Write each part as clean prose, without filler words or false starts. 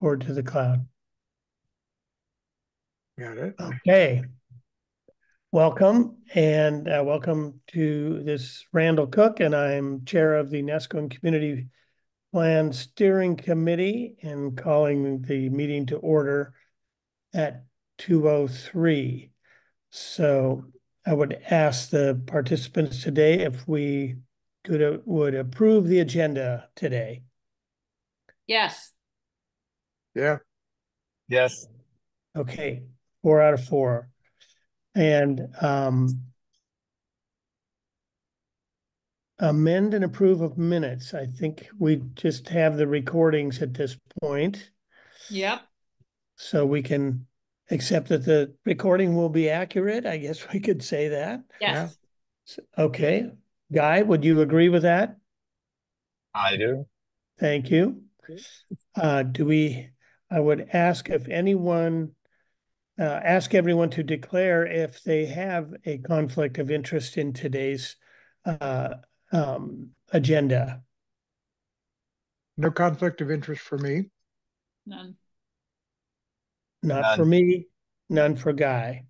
or to the cloud. Got it. Okay. Welcome, and welcome to this Randall Cook, and I'm chair of the Neskowin Community Plan Steering Committee and calling the meeting to order at 2:03. So I would ask the participants today if we would approve the agenda today. Yes. Yeah. Yes. Okay, 4 out of 4. And amend and approve of minutes. I think we just have the recordings at this point. Yep. So we can accept that the recording will be accurate. I guess we could say that. Yes. Okay. Guy, would you agree with that? I do. Thank you. I would ask if anyone, ask everyone to declare if they have a conflict of interest in today's agenda. No conflict of interest for me. None. Not for me, none for Guy.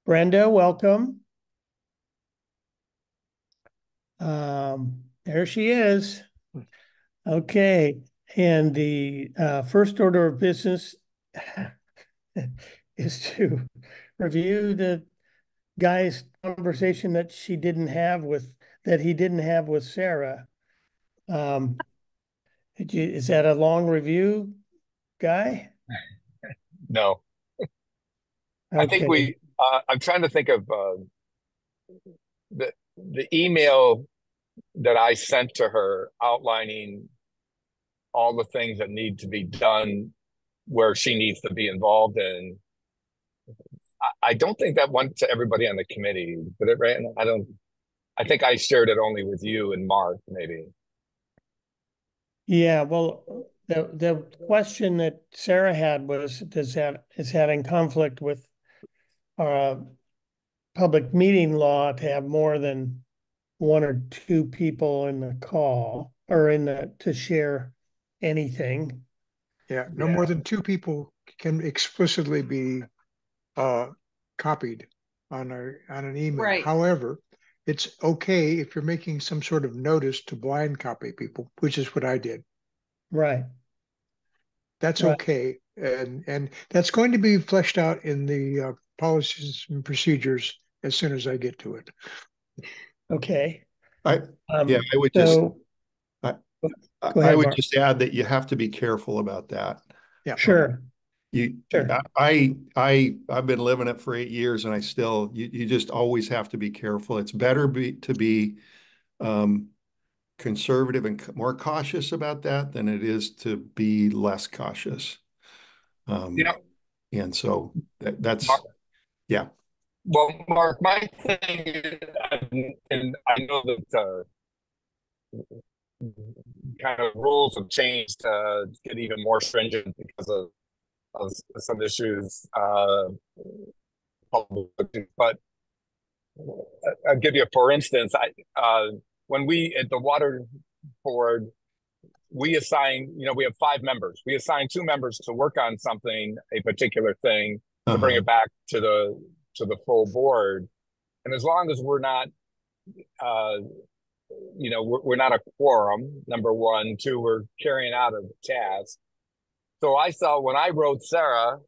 Brenda, welcome. There she is. Okay, and the first order of business is to review the Guy's conversation that he didn't have with Sarah. Is that a long review, Guy? No. Okay. I think I'm trying to think of the email that I sent to her outlining all the things that need to be done where she needs to be involved in. I don't think that went to everybody on the committee, did it, Rand? I think I shared it only with you and Mark, maybe. Yeah, well, the question that Sarah had was, is that in conflict with our public meeting law to have more than 1 or 2 people in the call or to share anything? Yeah, no more than 2 people can explicitly be copied on an email. Right. However, it's okay if you're making some sort of notice to blind copy people, which is what I did. Right. That's Right. okay, and that's going to be fleshed out in the policies and procedures as soon as I get to it. Okay. I would so I, go I ahead, would Mark. just add that you have to be careful about that. Yeah. Sure. Sure. I've been living it for 8 years, and I still you just always have to be careful. It's better to be conservative and more cautious about that than it is to be less cautious. And so that's Mark, yeah. Well, Mark, my thing, and I know that kind of rules have changed to get even more stringent because of some issues, but I'll give you, for instance, when we at the water board, we assign, we have 5 members. We assign 2 members to work on something, a particular thing, to bring it back to the full board. And as long as we're not, we're not a quorum, number one. 2, we're carrying out a task. So I saw when I wrote Sarah,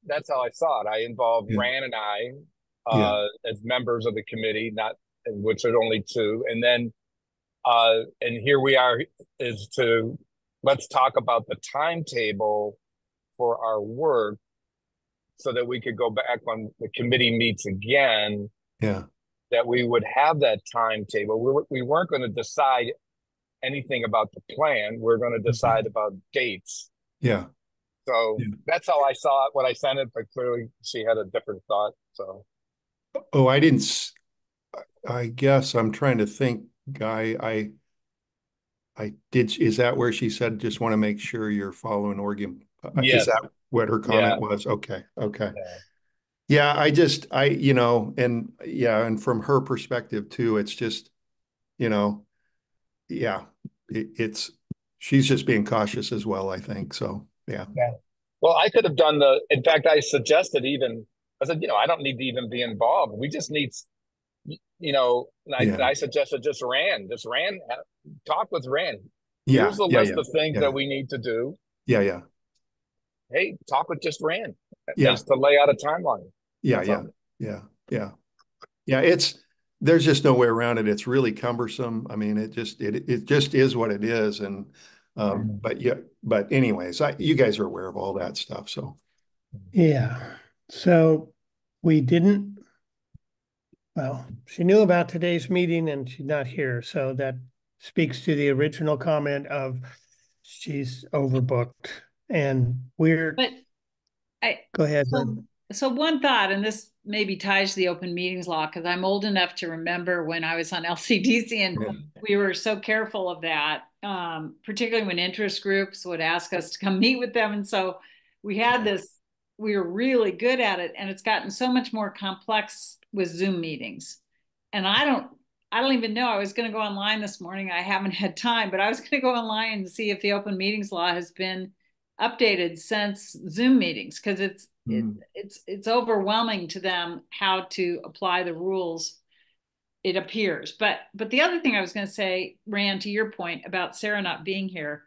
that's how I saw it. I involved Rand and I as members of the committee, which are only 2. And then, and here we are, let's talk about the timetable for our work so that we could go back when the committee meets again. Yeah. That we would have that timetable. We weren't going to decide anything about the plan. We're going to decide about dates. Yeah. So that's how I saw it when I sent it, but clearly she had a different thought. So. Oh, I guess I'm trying to think, Guy. I did. Is that where she said, just want to make sure you're following Oregon? Yes. Is that what her comment was? Okay. Yeah. And from her perspective too, it's just, she's just being cautious as well, I think. So Yeah. Well, I could have done in fact, I suggested even, I said, I don't need to even be involved. We just need, and I suggested just Rand, talk with Rand. Here's the list of things that we need to do. Yeah. Hey, talk with just Rand Yeah. as to lay out a timeline. Yeah. There's just no way around it. It's really cumbersome. I mean, it just is what it is. And, but anyways, you guys are aware of all that stuff. So. Yeah. So we didn't, well, she knew about today's meeting and she's not here. So that speaks to the original comment of she's overbooked and But go ahead. So one thought, and this maybe ties to the open meetings law, because I'm old enough to remember when I was on LCDC and we were so careful of that, particularly when interest groups would ask us to come meet with them. And so we had we were really good at it, and it's gotten so much more complex with Zoom meetings. And I don't even know. I was going to go online this morning. I haven't had time, but I was going to go online and see if the open meetings law has been updated since Zoom meetings, because it's overwhelming to them how to apply the rules, it appears. But the other thing I was going to say, Rand, to your point about Sarah not being here,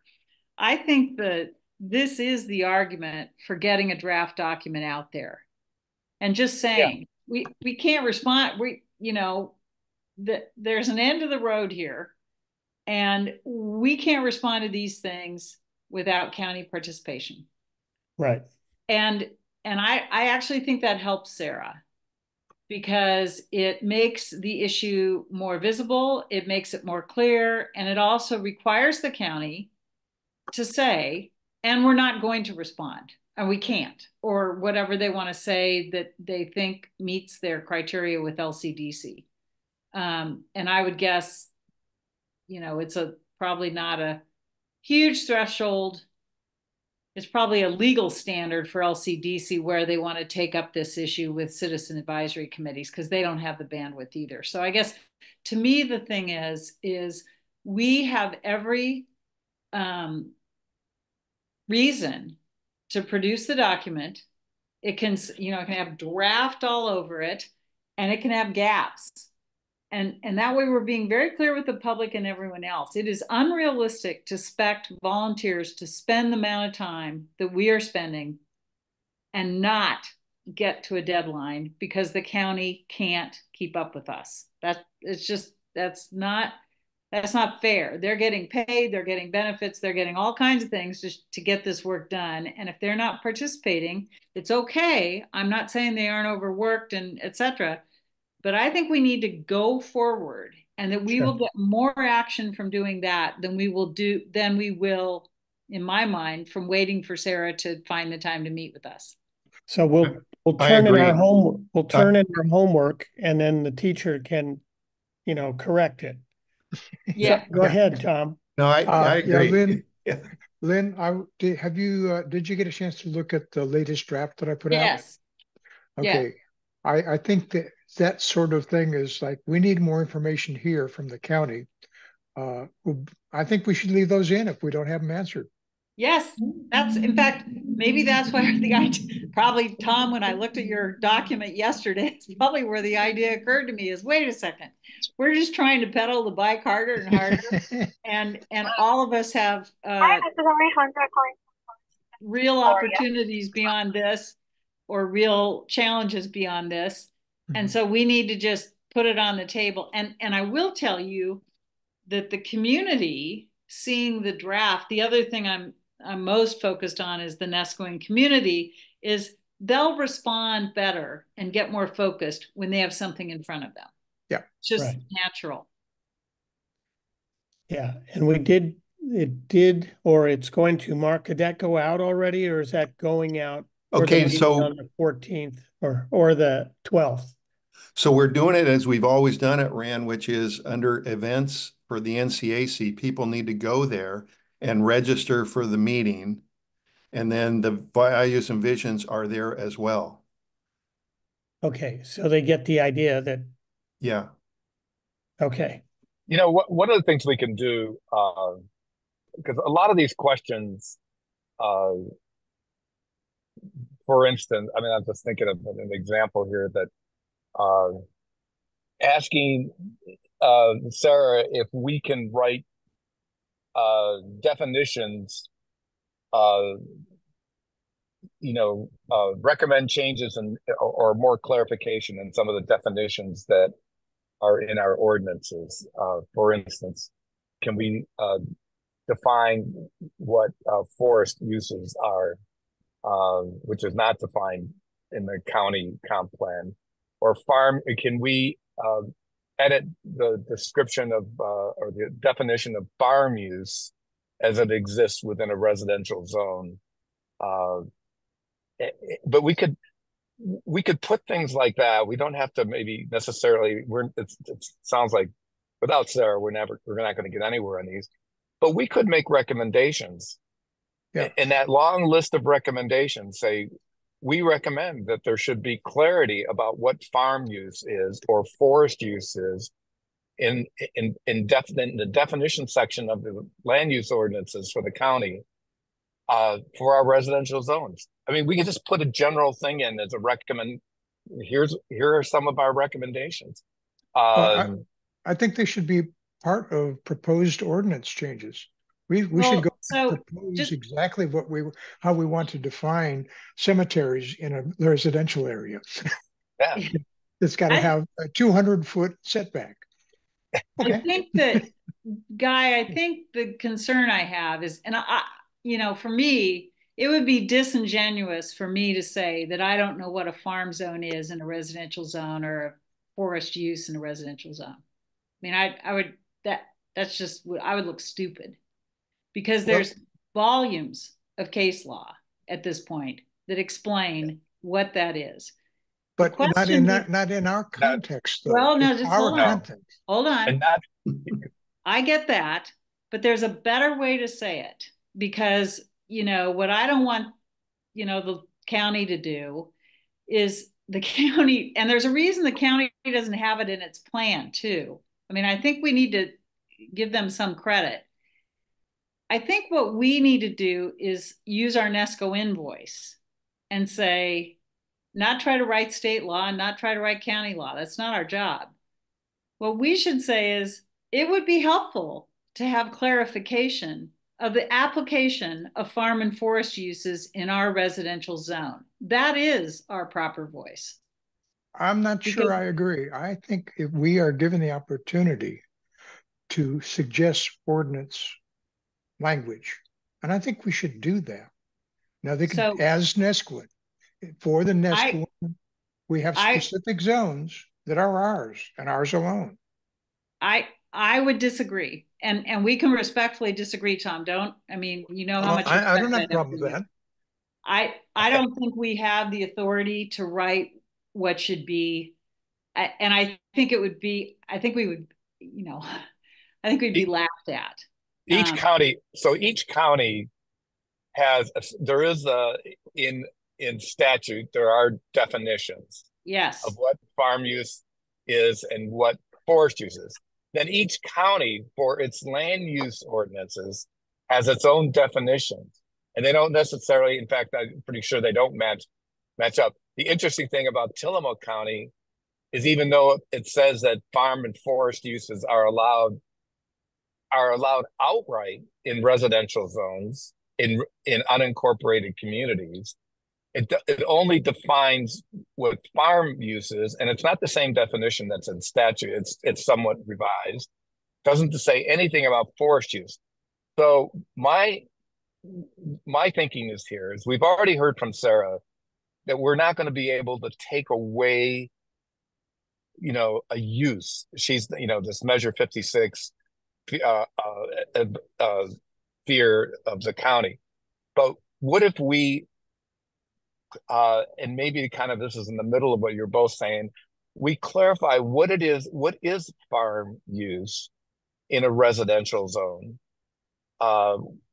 I think that this is the argument for getting a draft document out there and just saying we can't respond. There's an end of the road here, and we can't respond to these things without county participation. Right. And I actually think that helps Sarah, because it makes the issue more visible, it makes it more clear, and it also requires the county to say, and we're not going to respond, and we can't, or whatever they want to say that they think meets their criteria with LCDC. And I would guess, it's probably not a huge threshold. It's probably a legal standard for LCDC where they want to take up this issue with citizen advisory committees, because they don't have the bandwidth either. So I guess to me, the thing is we have every reason to produce the document. It can, it can have draft all over it, and it can have gaps. And that way we're being very clear with the public and everyone else. It is unrealistic to expect volunteers to spend the amount of time that we are spending and not get to a deadline because the county can't keep up with us. That's not fair. They're getting paid, they're getting benefits, they're getting all kinds of things just to get this work done. And if they're not participating, it's okay. I'm not saying they aren't overworked and et cetera. But I think we need to go forward, and that we will get more action from doing that than we will, in my mind, from waiting for Sarah to find the time to meet with us. So we'll turn in our homework, and then the teacher can, correct it. Yeah. So, go ahead, Tom. No, I agree. Lynn, did you get a chance to look at the latest draft that I put out? Yes. Okay. Yes. I think that sort of thing is like, we need more information here from the county. I think we should leave those in if we don't have them answered. Yes, in fact, maybe that's where the idea, probably, Tom, when I looked at your document yesterday, it's probably where the idea occurred to me is, wait a second, we're just trying to pedal the bike harder and harder. and all of us have real opportunities beyond this, or real challenges beyond this. And so we need to just put it on the table. And I will tell you that the community seeing the draft, the other thing I'm most focused on is the Neskowin community, is they'll respond better and get more focused when they have something in front of them. Yeah. It's just natural. Yeah. And it's going to, Mark, could that go out already, or is that going out? Okay, so on the 14th or the 12th. So we're doing it as we've always done it, Rand, which is under events for the NCAC. People need to go there and register for the meeting. And then the values and visions are there as well. Okay, so they get the idea that. Yeah. Okay. One of the things we can do, because a lot of these questions, for instance, I mean, I'm just thinking of an example here that asking Sarah if we can write definitions, recommend changes or more clarification in some of the definitions that are in our ordinances. For instance, can we define what forest uses are, which is not defined in the county comp plan, or farm? Can we edit the description of or the definition of farm use as it exists within a residential zone? But we could put things like that. We don't have to maybe necessarily. It sounds like without Sarah, we're not going to get anywhere on these. But we could make recommendations. Yeah. In that long list of recommendations, say we recommend that there should be clarity about what farm use is or forest use is in the definition section of the land use ordinances for the county for our residential zones. I mean, we could just put a general thing in as a recommend. Here are some of our recommendations. I think they should be part of proposed ordinance changes. We should go propose exactly how we want to define cemeteries in a residential area. Yeah. It's got to have a 200-foot setback. Okay. I think that, Guy, I think the concern I have is, and for me, it would be disingenuous for me to say that I don't know what a farm zone is in a residential zone or a forest use in a residential zone. I mean, I would look stupid, because there's volumes of case law at this point that explain what that is. But not in our context, though. Well, no, just hold on. Hold on. I get that, but there's a better way to say it, because what I don't want the county to do is the county, and there's a reason the county doesn't have it in its plan too. I mean, I think we need to give them some credit. I think what we need to do is use our Neskowin voice and say, not try to write state law and not try to write county law. That's not our job. What we should say is, it would be helpful to have clarification of the application of farm and forest uses in our residential zone. That is our proper voice. I'm not sure I agree. I think if we are given the opportunity to suggest ordinance language, and I think we should do that. Now, they can, as Neskowin, for the Neskowin, we have specific zones that are ours and ours alone. I would disagree, and we can respectfully disagree, Tom. How much I don't have a problem with that. I don't think we have the authority to write what should be, and I think we'd be laughed at. Each county has in statute, there are definitions. Yes. Of what farm use is and what forest use is. Then each county, for its land use ordinances, has its own definitions. And they don't necessarily, in fact, I'm pretty sure they don't match up. The interesting thing about Tillamook County is, even though it says that farm and forest uses are allowed outright in residential zones, in unincorporated communities, it only defines what farm use is, and it's not the same definition that's in statute. It's somewhat revised. Doesn't say anything about forest use. So my thinking is we've already heard from Sarah that we're not going to be able to take away, a use. She's, this measure 56 fear of the county. But what if we, and maybe kind of this is in the middle of what you're both saying, we clarify what is farm use in a residential zone,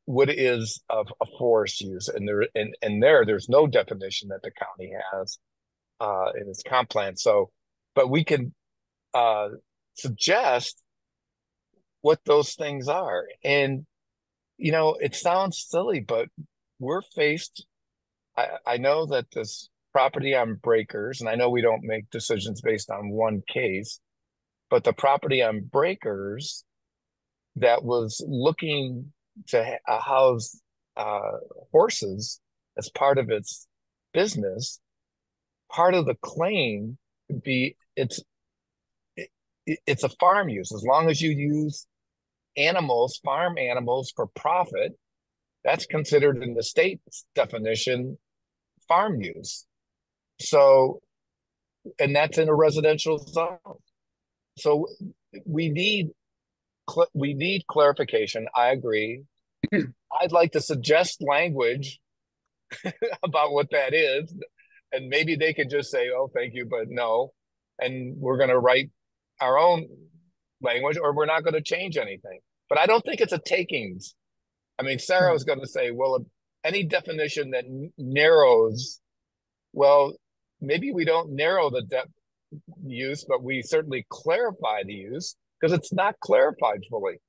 what is a forest use, and there's no definition that the county has in its comp plan. So, but we can suggest what those things are. And it sounds silly, but we're faced, I know that this property on Breakers, and I know we don't make decisions based on one case, but the property on Breakers that was looking to house horses as part of its business, part of the claim would be it's a farm use. As long as you use animals, farm animals for profit, that's considered in the state's definition farm use. So, and that's in a residential zone. So we need clarification. I agree. I'd like to suggest language about what that is, and maybe they could just say, "Oh, thank you, but no," and we're going to write our own language, or we're not going to change anything. But I don't think it's a takings. I mean, Sarah was going to say, "Well, any definition that narrows, well, maybe we don't narrow the use, but we certainly clarify the use because it's not clarified fully."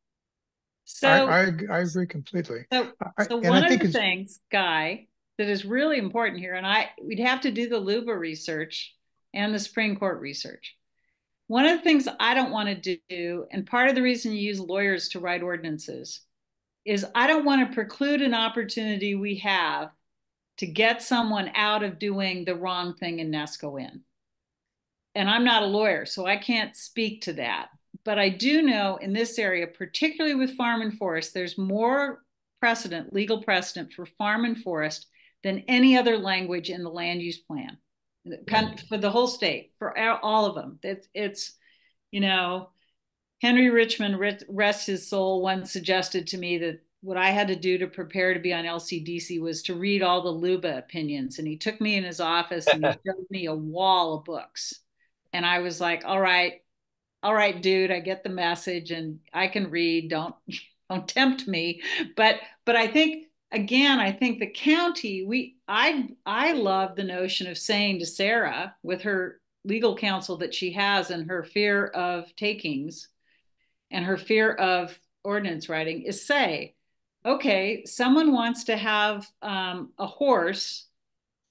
So I agree completely. So one of the things, Guy, that is really important here, and we'd have to do the LUBA research and the Supreme Court research. One of the things I don't want to do, and part of the reason you use lawyers to write ordinances, is I don't want to preclude an opportunity we have to get someone out of doing the wrong thing in Neskowin. And I'm not a lawyer, so I can't speak to that. But I do know in this area, particularly with farm and forest, there's more precedent, legal precedent for farm and forest than any other language in the land use plan for the whole state, for all of them. It's Henry Richmond, rest his soul, once suggested to me that what I had to do to prepare to be on LCDC was to read all the LUBA opinions. And he took me in his office and he showed me a wall of books. And I was like, all right, dude, I get the message and I can read. Don't tempt me. But I think, again, I think the county, I love the notion of saying to Sarah, with her legal counsel that she has and her fear of takings and her fear of ordinance writing, is say, okay, someone wants to have a horse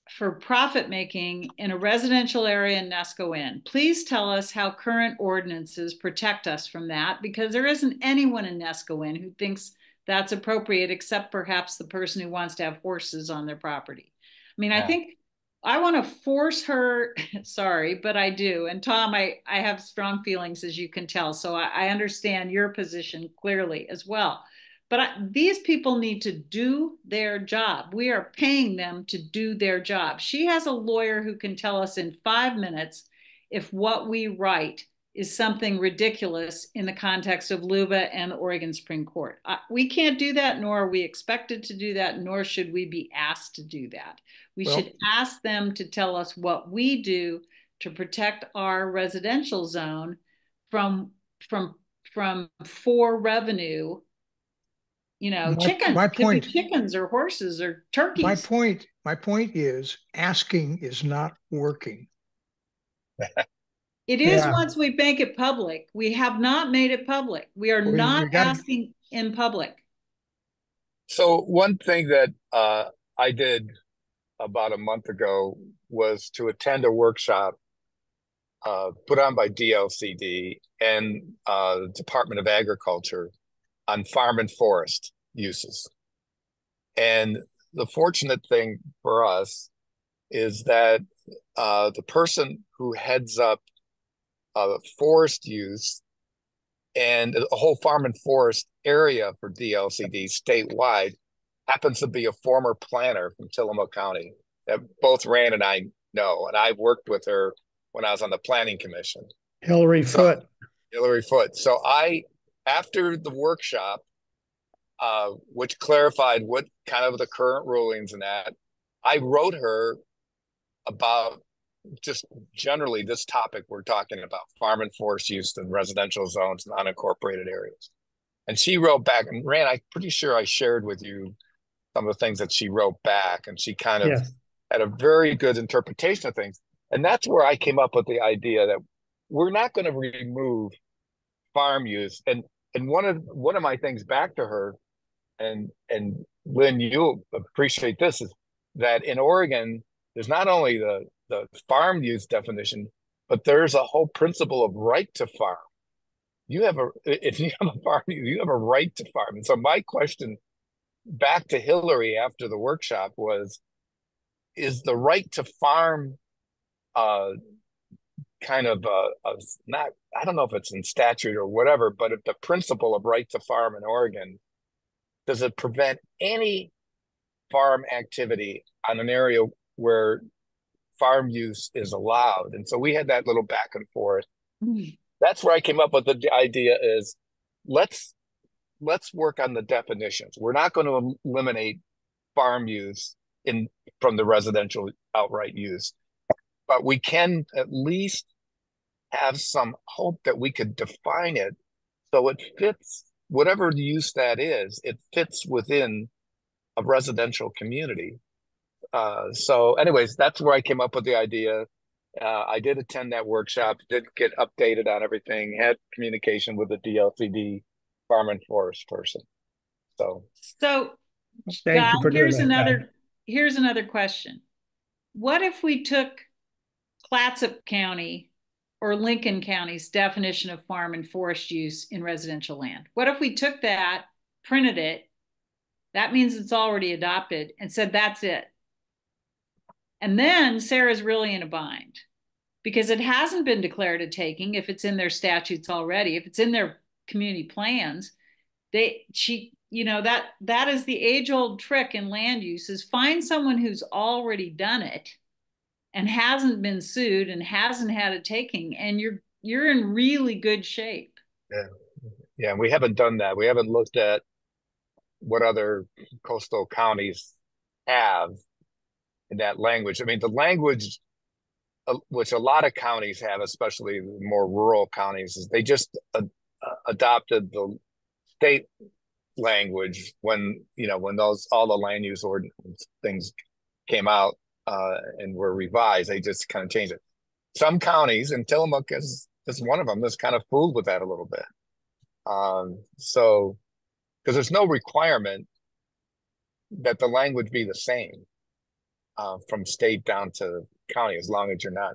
for profit making in a residential area in Neskowin. Please tell us how current ordinances protect us from that, because there isn't anyone in Neskowin who thinks that's appropriate, except perhaps the person who wants to have horses on their property. I mean, I think I want to force her, sorry, but I do. And Tom, I have strong feelings, as you can tell. So I understand your position clearly as well. But these people need to do their job. We are paying them to do their job. She has a lawyer who can tell us in 5 minutes if what we write is something ridiculous in the context of LUBA and the Oregon Supreme Court. We can't do that, nor are we expected to do that, nor should we be asked to do that. We should ask them to tell us what we do to protect our residential zone from for revenue. Chickens. My point, chickens or horses or turkeys. My point is asking is not working. It is once we make it public. We have not made it public. We are not asking in public. So one thing that I did about a month ago was to attend a workshop put on by DLCD and the Department of Agriculture on farm and forest uses. And the fortunate thing for us is that the person who heads up forest use and a whole farm and forest area for DLCD statewide happens to be a former planner from Tillamook County that both Rand and I know. And I've worked with her when I was on the planning commission. Hillary Foote. So after the workshop, which clarified what kind of the current rulings and that, I wrote her about just generally this topic we're talking about, farm and forest use in residential zones and unincorporated areas. And she wrote back, and Rand, I'm pretty sure I shared with you some of the things that she wrote back, and she kind of had a very good interpretation of things. And that's where I came up with the idea that we're not going to remove farm use. And one of my things back to her, and Lynn, you'll appreciate this, is that in Oregon, there's not only the farm use definition, but there's a whole principle of right to farm. If you have a farm, you have a right to farm. And so my question back to Hillary after the workshop was, is the right to farm kind of not, I don't know if it's in statute or whatever, but if the principle of right to farm in Oregon, does it prevent any farm activity on an area where farm use is allowed? And so we had that little back and forth. That's where I came up with the idea is let's work on the definitions. We're not going to eliminate farm use from the residential outright use, but we can at least have some hope that we could define it so it fits whatever the use that is. It fits within a residential community. So anyways, that's where I came up with the idea. I did attend that workshop, did get updated on everything, had communication with the DLCD farm and forest person. So thank you for doing that. Here's another question. What if we took Clatsop County or Lincoln County's definition of farm and forest use in residential land? What if we took that, printed it, that means it's already adopted, and said that's it? And then Sarah's really in a bind because it hasn't been declared a taking if it's in their statutes already, if it's in their community plans. That is the age-old trick in land use, is find someone who's already done it and hasn't been sued and hasn't had a taking, and you're in really good shape. Yeah, we haven't done that. We haven't looked at what other coastal counties have in that language. I mean, the language which a lot of counties have, especially more rural counties, is they just adopted the state language when all the land use ordinance things came out and were revised. They just kind of changed it. Some counties, and Tillamook is one of them, is kind of fooled with that a little bit. So because there's no requirement that the language be the same from state down to county, as long as you're not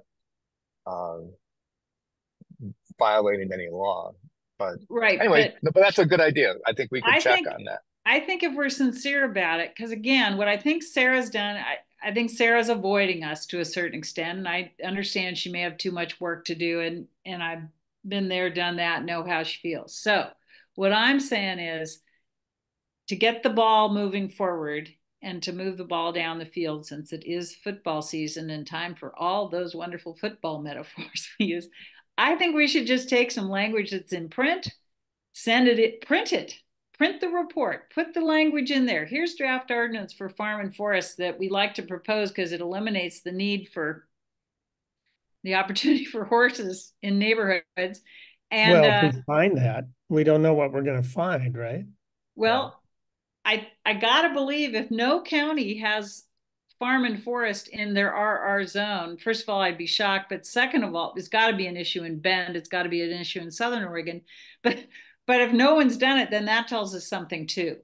violating any law. But right. Anyway, but that's a good idea. I think we can check on that. I think if we're sincere about it, because again, what I think Sarah's done, I think Sarah's avoiding us to a certain extent. And I understand she may have too much work to do. And I've been there, done that, know how she feels. So what I'm saying is to get the ball moving forward and to move the ball down the field, since it is football season and time for all those wonderful football metaphors we use, I think we should just take some language that's in print, print the report, put the language in there. Here's draft ordinance for farm and forest that we like to propose because it eliminates the need for the opportunity for horses in neighborhoods. And well, if we find that, we don't know what we're going to find, right? Well, yeah. I gotta believe if no county has farm and forest in their RR zone, first of all, I'd be shocked. But second of all, it's got to be an issue in Bend. It's got to be an issue in Southern Oregon. But if no one's done it, then that tells us something too,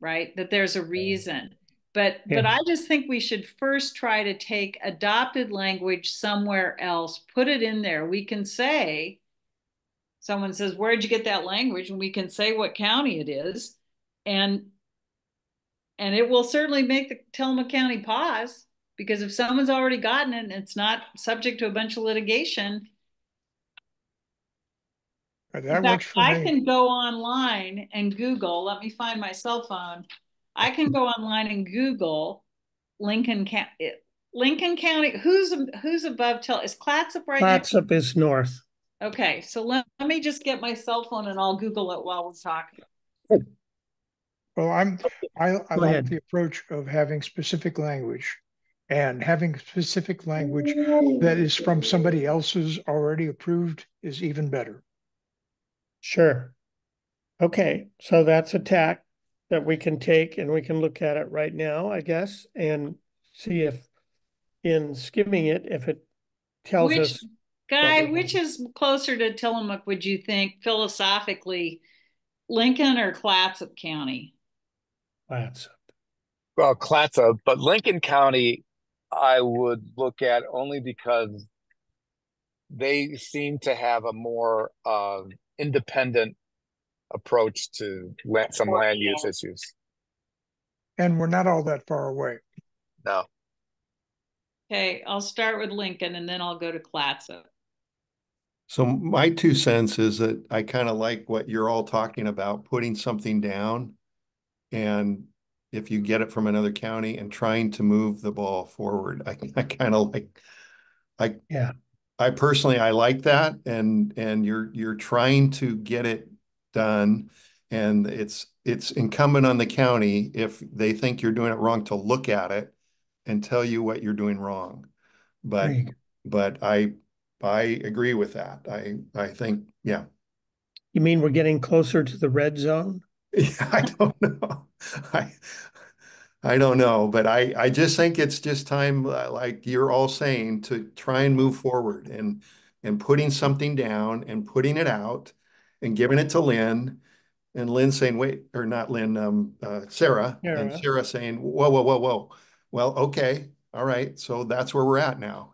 right? That there's a reason. But I just think we should first try to take adopted language somewhere else, put it in there. We can say, someone says, where'd you get that language? And we can say what county it is. And it will certainly make the Tillamook County pause, because if someone's already gotten it and it's not subject to a bunch of litigation. That works for me. I can go online and Google, let me find my cell phone. I can go online and Google Lincoln County. Who's above is Clatsop right now? Clatsop is north. Okay, so let me just get my cell phone and I'll Google it while we're talking. Well, I like the approach of having specific language, and having specific language that is from somebody else's already approved is even better. Sure. Okay, so that's a tack that we can take, and we can look at it right now, I guess, and see if in skimming it, if it tells us. Guy, which is closer to Tillamook, would you think, philosophically, Lincoln or Clatsop County? Clatsop. Well, Clatsop, but Lincoln County, I would look at only because they seem to have a more independent approach to some land use issues. And we're not all that far away. No. Okay, I'll start with Lincoln and then I'll go to Clatsop. So my 2 cents is that I kind of like what you're all talking about, putting something down, and if you get it from another county and trying to move the ball forward. I kind of like, Yeah. I personally, I like that. And you're trying to get it done. And it's incumbent on the county, if they think you're doing it wrong, to look at it and tell you what you're doing wrong. But Great. but I agree with that. I think, yeah. You mean we're getting closer to the red zone? Yeah, I don't know. I I don't know, but I just think it's just time, like you're all saying, to try and move forward and putting something down and putting it out and giving it to Lynn, and Lynn saying, wait, or not Lynn, Sarah, and Sarah. Sarah saying, whoa, whoa, whoa, whoa. Well, okay, all right. So that's where we're at now.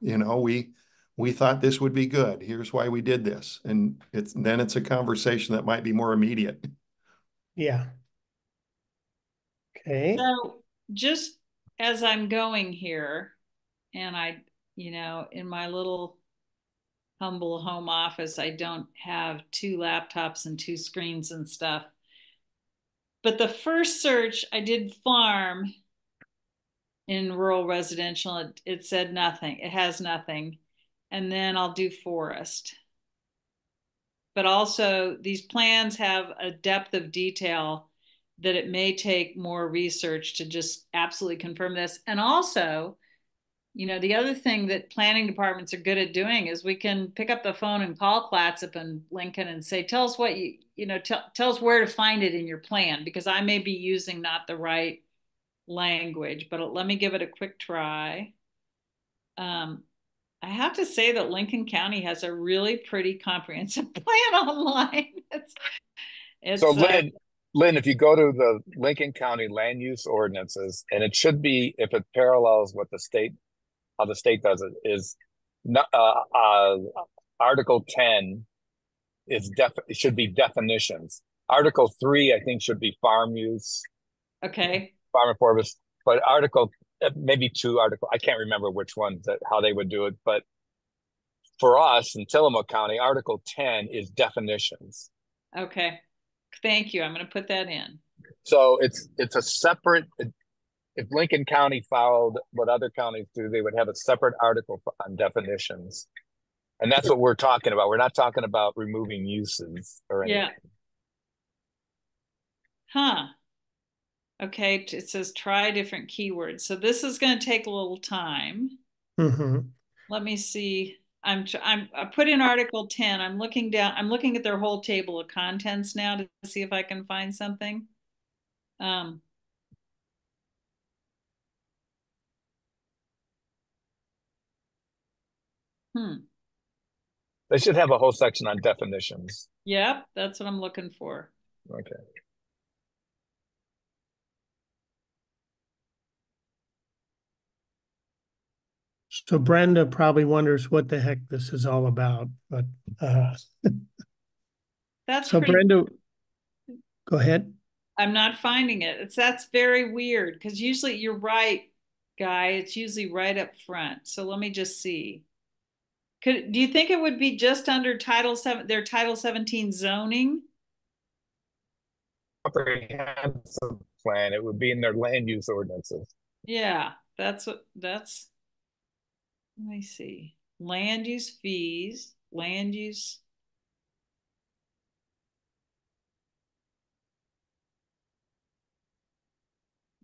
We thought this would be good. Here's why we did this. And it's a conversation that might be more immediate. Yeah. Okay. So just as I'm going here, and in my little humble home office, I don't have 2 laptops and 2 screens and stuff. But the first search I did farm in rural residential, it said nothing. It has nothing. And then I'll do forest. But also these plans have a depth of detail that it may take more research to just absolutely confirm this. And also, the other thing that planning departments are good at doing is we can pick up the phone and call Clatsop and Lincoln and say, tell us what tell us where to find it in your plan, because I may be using not the right language, but let me give it a quick try. I have to say that Lincoln County has a really pretty comprehensive plan online. So Lynn, if you go to the Lincoln County land use ordinances, and it should be, if it parallels what how the state does it, is Article 10 it should be definitions. Article 3, I think, should be farm use. Okay. Farm and forest, but maybe 2 article. I can't remember which one how they would do it, but for us in Tillamook County, Article 10 is definitions. Okay. Thank you. I'm going to put that in. So it's a separate. If Lincoln County followed what other counties do, they would have a separate article on definitions. And that's what we're talking about. We're not talking about removing uses or anything. Yeah. Huh. Okay. It says try different keywords. So this is going to take a little time. Mm-hmm. Let me see. I put in Article 10. I'm looking down. I'm looking at their whole table of contents now to see if I can find something. They should have a whole section on definitions. Yep, that's what I'm looking for. Okay. So Brenda probably wonders what the heck this is all about, but that's so Brenda, go ahead. I'm not finding it. That's very weird, because usually you're right, Guy. It's usually right up front. So let me just see. Do you think it would be just under Title 7, their Title 17 zoning? Comprehensive plan. It would be in their land use ordinances. Yeah, let me see. Land use fees, land use.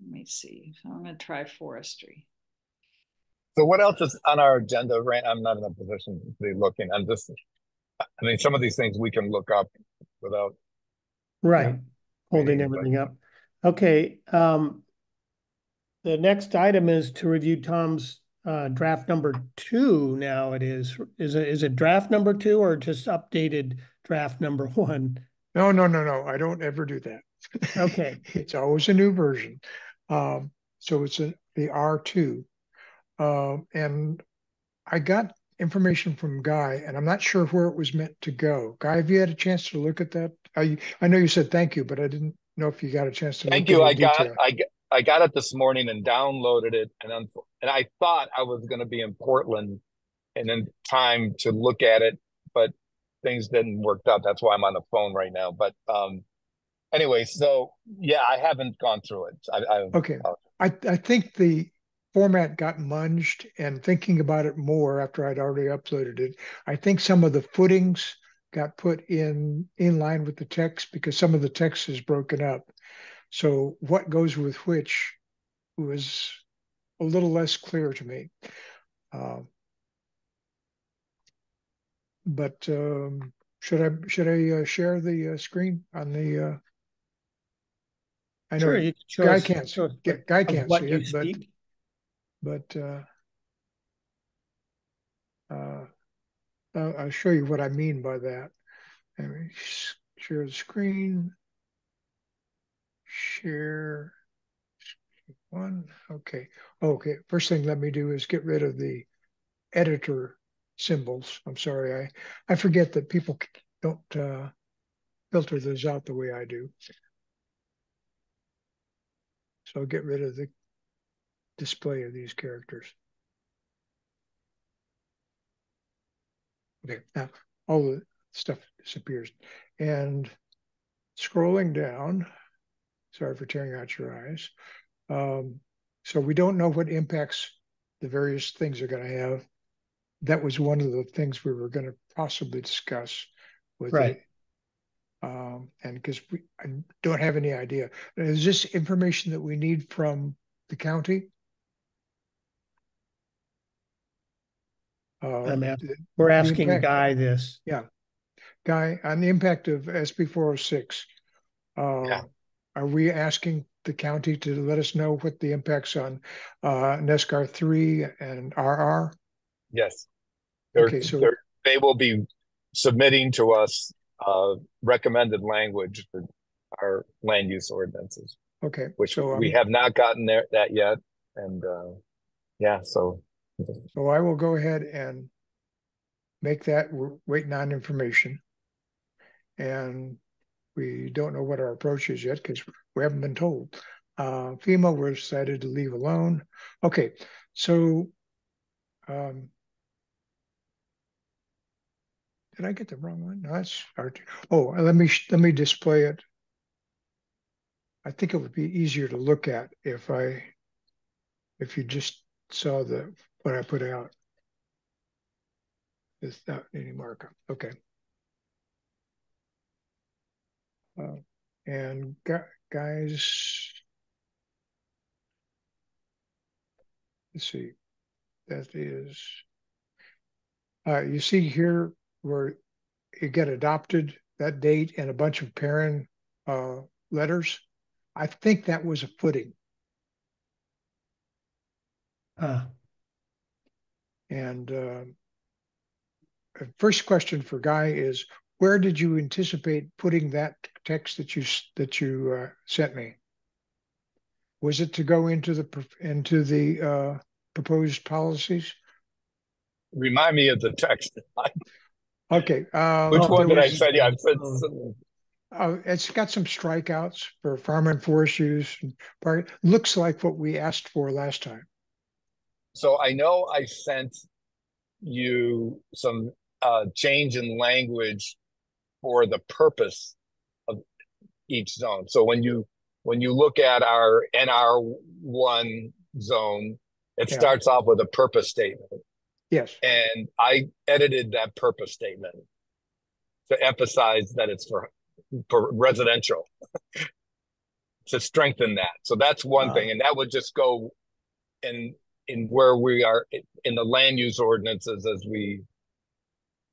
Let me see. I'm going to try forestry. So what else is on our agenda? I'm not in a position to be looking. Some of these things we can look up without. Right. Holding everything up. Okay. The next item is to review Tom's draft number 2. Now it is it draft number 2 or just updated draft number 1? No. I don't ever do that. Okay. It's always a new version. So it's the R2. And I got information from Guy, and I'm not sure where it was meant to go. Guy, have you had a chance to look at that? I know you said thank you, but I didn't know if you got a chance to Thank look you. at the detail. I got it this morning and downloaded it, and I thought I was going to be in Portland and in time to look at it, but things didn't work out. That's why I'm on the phone right now. But anyway, so yeah, I haven't gone through it. Okay. I think the format got munged, and thinking about it more after I'd already uploaded it, I think some of the footings got put in line with the text because some of the text is broken up. So what goes with which was a little less clear to me. But should I share the screen on the? I know Sure, you can show Guy us, can't show us Guy can't what see you it, speak. but I'll show you what I mean by that. Let me share the screen. Share one. Okay. Okay. First thing let me do is get rid of the editor symbols. I'm sorry. I forget that people don't filter those out the way I do. So I'll get rid of the display of these characters. Okay, now all the stuff disappears. And scrolling down, sorry for tearing out your eyes. So we don't know what impacts the various things are going to have. That was one of the things we were going to possibly discuss with Right. And because I don't have any idea. Is this information that we need from the county? We're asking Guy this. Yeah. Guy, on the impact of SB 406, yeah. are we asking the county to let us know what the impacts on NESCAR 3 and RR? Yes. Okay, so they will be submitting to us recommended language for our land use ordinances. Okay, which so we have not gotten that yet, and yeah, so I will go ahead and make that. We're waiting on information, and we don't know what our approach is yet because we haven't been told. FEMA, we're decided to leave alone. Okay, so did I get the wrong one? No, that's R2. Oh, let me display it. I think it would be easier to look at if you just saw what I put out without any markup. Okay. And guys, let's see. That is, you see here where it got adopted, that date and a bunch of parent letters. I think that was a footing. And first question for Guy is, where did you anticipate putting that text that you sent me? Was it to go into the proposed policies? Remind me of the text. Okay. Which one did I send you? I said it's got some strikeouts for farm and forest use. Looks like what we asked for last time. So I know I sent you some change in language for the purpose of each zone. So when you look at our NR1 zone, it starts off with a purpose statement. Yes. And I edited that purpose statement to emphasize that it's for residential to strengthen that. So that's one thing. And that would just go in where we are in the land use ordinances as we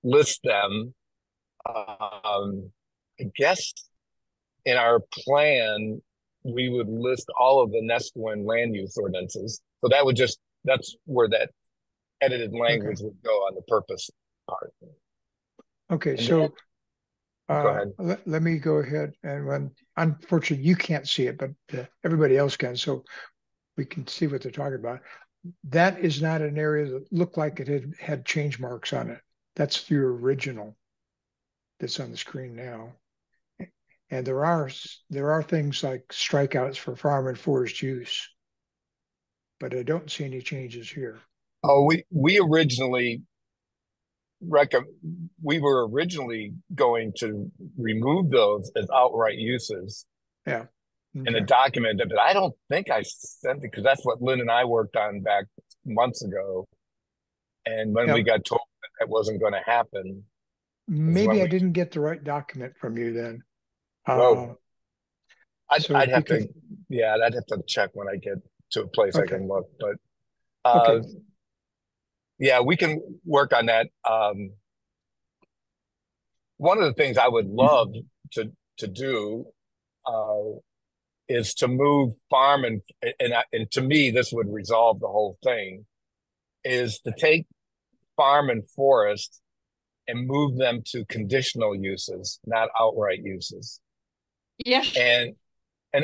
list them. I guess in our plan, we would list all of the Neskowin land use ordinances. So that's where that edited language would go on the purpose part. Okay, and so go ahead. Let me go ahead and unfortunately you can't see it, but everybody else can. So we can see what they're talking about. That is not an area that looked like it had change marks on it. That's your original that's on the screen now. And there are things like strikeouts for farm and forest use, but I don't see any changes here. Oh, we originally we were originally going to remove those as outright uses. Yeah. In the document, but I don't think I sent it because that's what Lynn and I worked on back months ago. And when we got told that wasn't going to happen, maybe I didn't get the right document from you then. I'd have to, I'd have to check when I get to a place I can look. But yeah, we can work on that. One of the things I would love to do is to move farm and to me, this would resolve the whole thing, is to take farm and forest and move them to conditional uses, not outright uses. Yes. And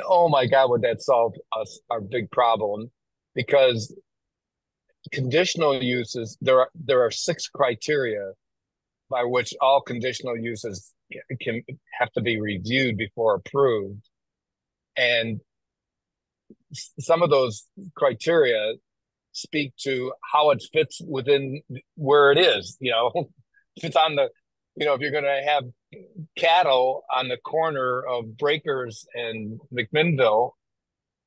oh my God, would that solve our big problem? Because conditional uses, there are 6 criteria by which all conditional uses can have to be reviewed before approved. And some of those criteria speak to how it fits within where it is. If it's on the, if you're going to have cattle on the corner of Breakers and McMinnville,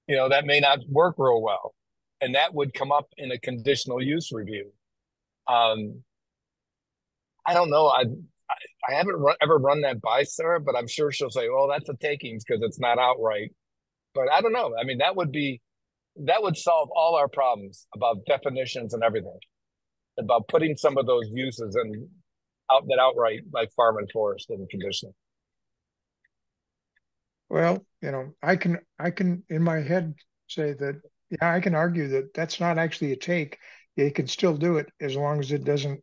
that may not work real well. And that would come up in a conditional use review. I don't know. I haven't ever run that by Sarah, but I'm sure she'll say, "Oh, that's a takings because it's not outright." But I don't know. I mean, that would solve all our problems about definitions and everything, about putting some of those uses in outright, like farm and forest and conditional. Well, I can in my head say that, I can argue that that's not actually a take. They can still do it as long as it doesn't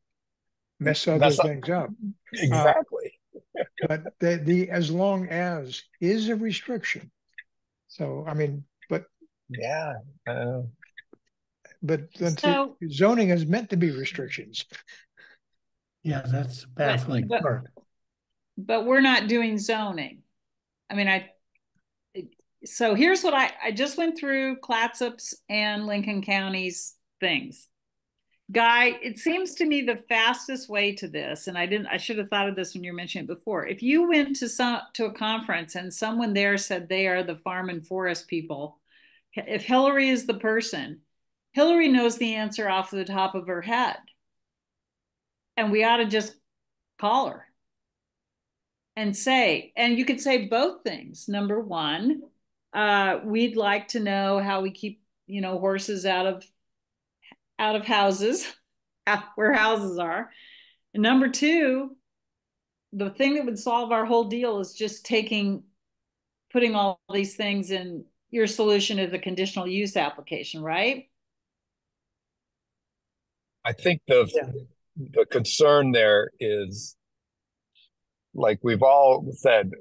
mess other things up. Exactly. But the as long as is a restriction. So, I mean, but yeah. But zoning is meant to be restrictions. Yeah, that's baffling part. But we're not doing zoning. I mean, so here's what I just went through Clatsop's and Lincoln County's things. Guy, it seems to me the fastest way to this, and I should have thought of this when you were mentioning it before. If you went to a conference and someone there said they are the farm and forest people, if Hillary is the person, Hillary knows the answer off the top of her head. And we ought to just call her and say, and you could say both things. Number one, we'd like to know how we keep, horses out of houses, where houses are. And number two, the thing that would solve our whole deal is just putting all these things in your solution of the conditional use application, right? I think the concern there is, like we've all said,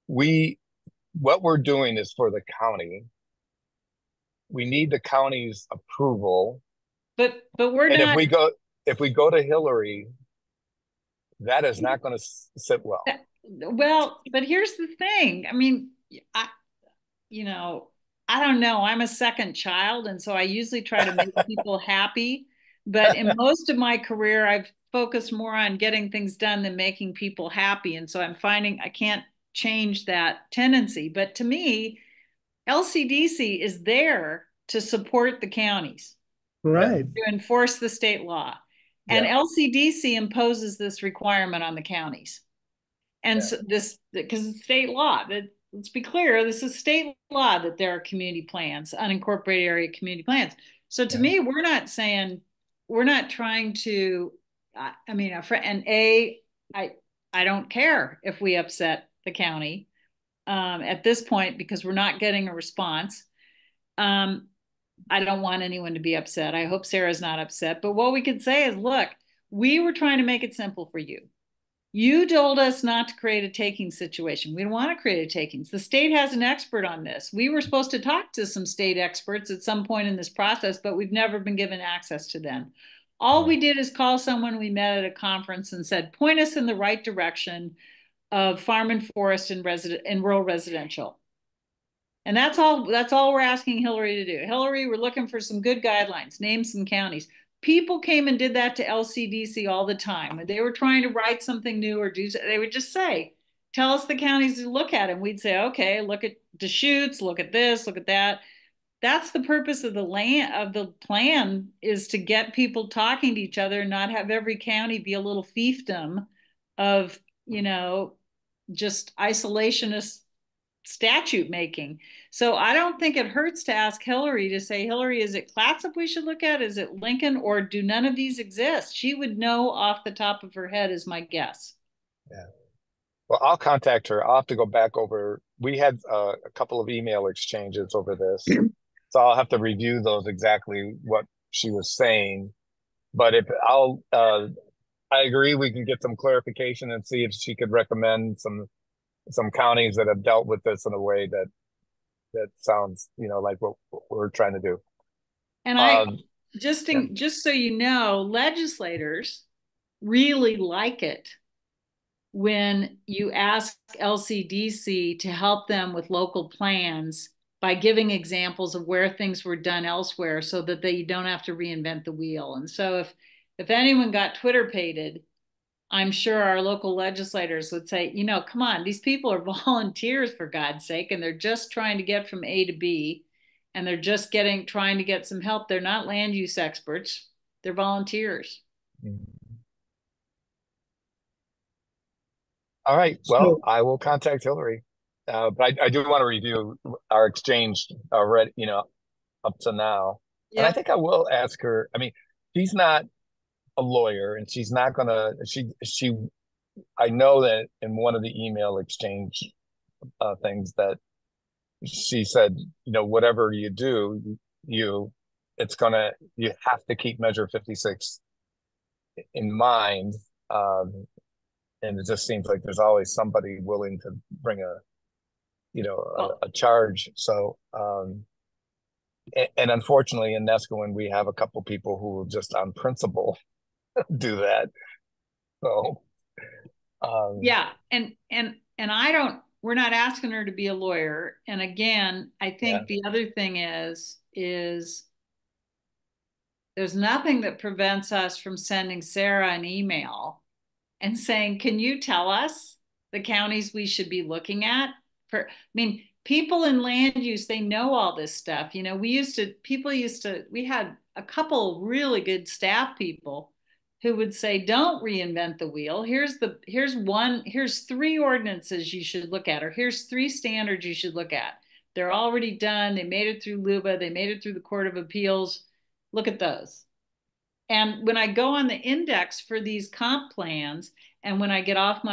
what we're doing is for the county. We need the county's approval. But we're not. And if we go to Hillary, that is not going to sit well. Well, but here's the thing. I mean, I don't know. I'm a second child, and so I usually try to make people happy. But in most of my career, I've focused more on getting things done than making people happy. And so I'm finding I can't change that tendency. But to me, LCDC is there to support the counties. Right. To enforce the state law. And LCDC imposes this requirement on the counties. And so because it's state law, let's be clear, this is state law that there are community plans, unincorporated area community plans. So to me, we're not trying to, I don't care if we upset the county at this point because we're not getting a response. I don't want anyone to be upset. I hope Sarah's not upset. But what we could say is, look, we were trying to make it simple for you. You told us not to create a taking situation. We don't want to create a takings. The state has an expert on this. We were supposed to talk to some state experts at some point in this process, but we've never been given access to them. All we did is call someone we met at a conference and said, point us in the right direction of farm and forest and rural residential. And that's all we're asking Hillary to do. Hillary, we're looking for some good guidelines, name some counties. People came and did that to LCDC all the time. When they were trying to write something new or do, they would just say, tell us the counties to look at. And we'd say, okay, look at Deschutes, look at this, look at that. That's the purpose of the plan, is to get people talking to each other and not have every county be a little fiefdom of, just isolationist statute making. So I don't think it hurts to ask Hillary to say, Hillary, is it Clatsop we should look at? Is it Lincoln, or do none of these exist? She would know off the top of her head, is my guess. Yeah. Well, I'll contact her. I'll have to go back over. We had a couple of email exchanges over this. So I'll have to review those, exactly what she was saying. But I agree, we can get some clarification and see if she could recommend some counties that have dealt with this in a way that sounds, like what we're trying to do. And just so you know, legislators really like it when you ask LCDC to help them with local plans by giving examples of where things were done elsewhere, so that they don't have to reinvent the wheel. And so if anyone got Twitter pated, I'm sure our local legislators would say, come on, these people are volunteers, for God's sake, and they're just trying to get from A to B, and they're just trying to get some help. They're not land use experts. They're volunteers. All right. Well, I will contact Hillary. But I do want to review our exchange already, up to now. Yeah. And I think I will ask her. I mean, she's not a lawyer, and she's not gonna, I know that in one of the email exchange things that she said, whatever you do, you have to keep Measure 56 in mind. And it just seems like there's always somebody willing to bring a charge. So, and unfortunately in Neskowin, we have a couple people who just on principle do that. So, yeah. And we're not asking her to be a lawyer. And again, I think the other thing is there's nothing that prevents us from sending Sarah an email and saying, can you tell us the counties we should be looking at? People in land use, they know all this stuff. We had a couple really good staff people who would say, don't reinvent the wheel. Here's 3 ordinances you should look at, or here's 3 standards you should look at. They're already done. They made it through LUBA. They made it through the Court of Appeals. Look at those. And when I go on the index for these comp plans, and when I get off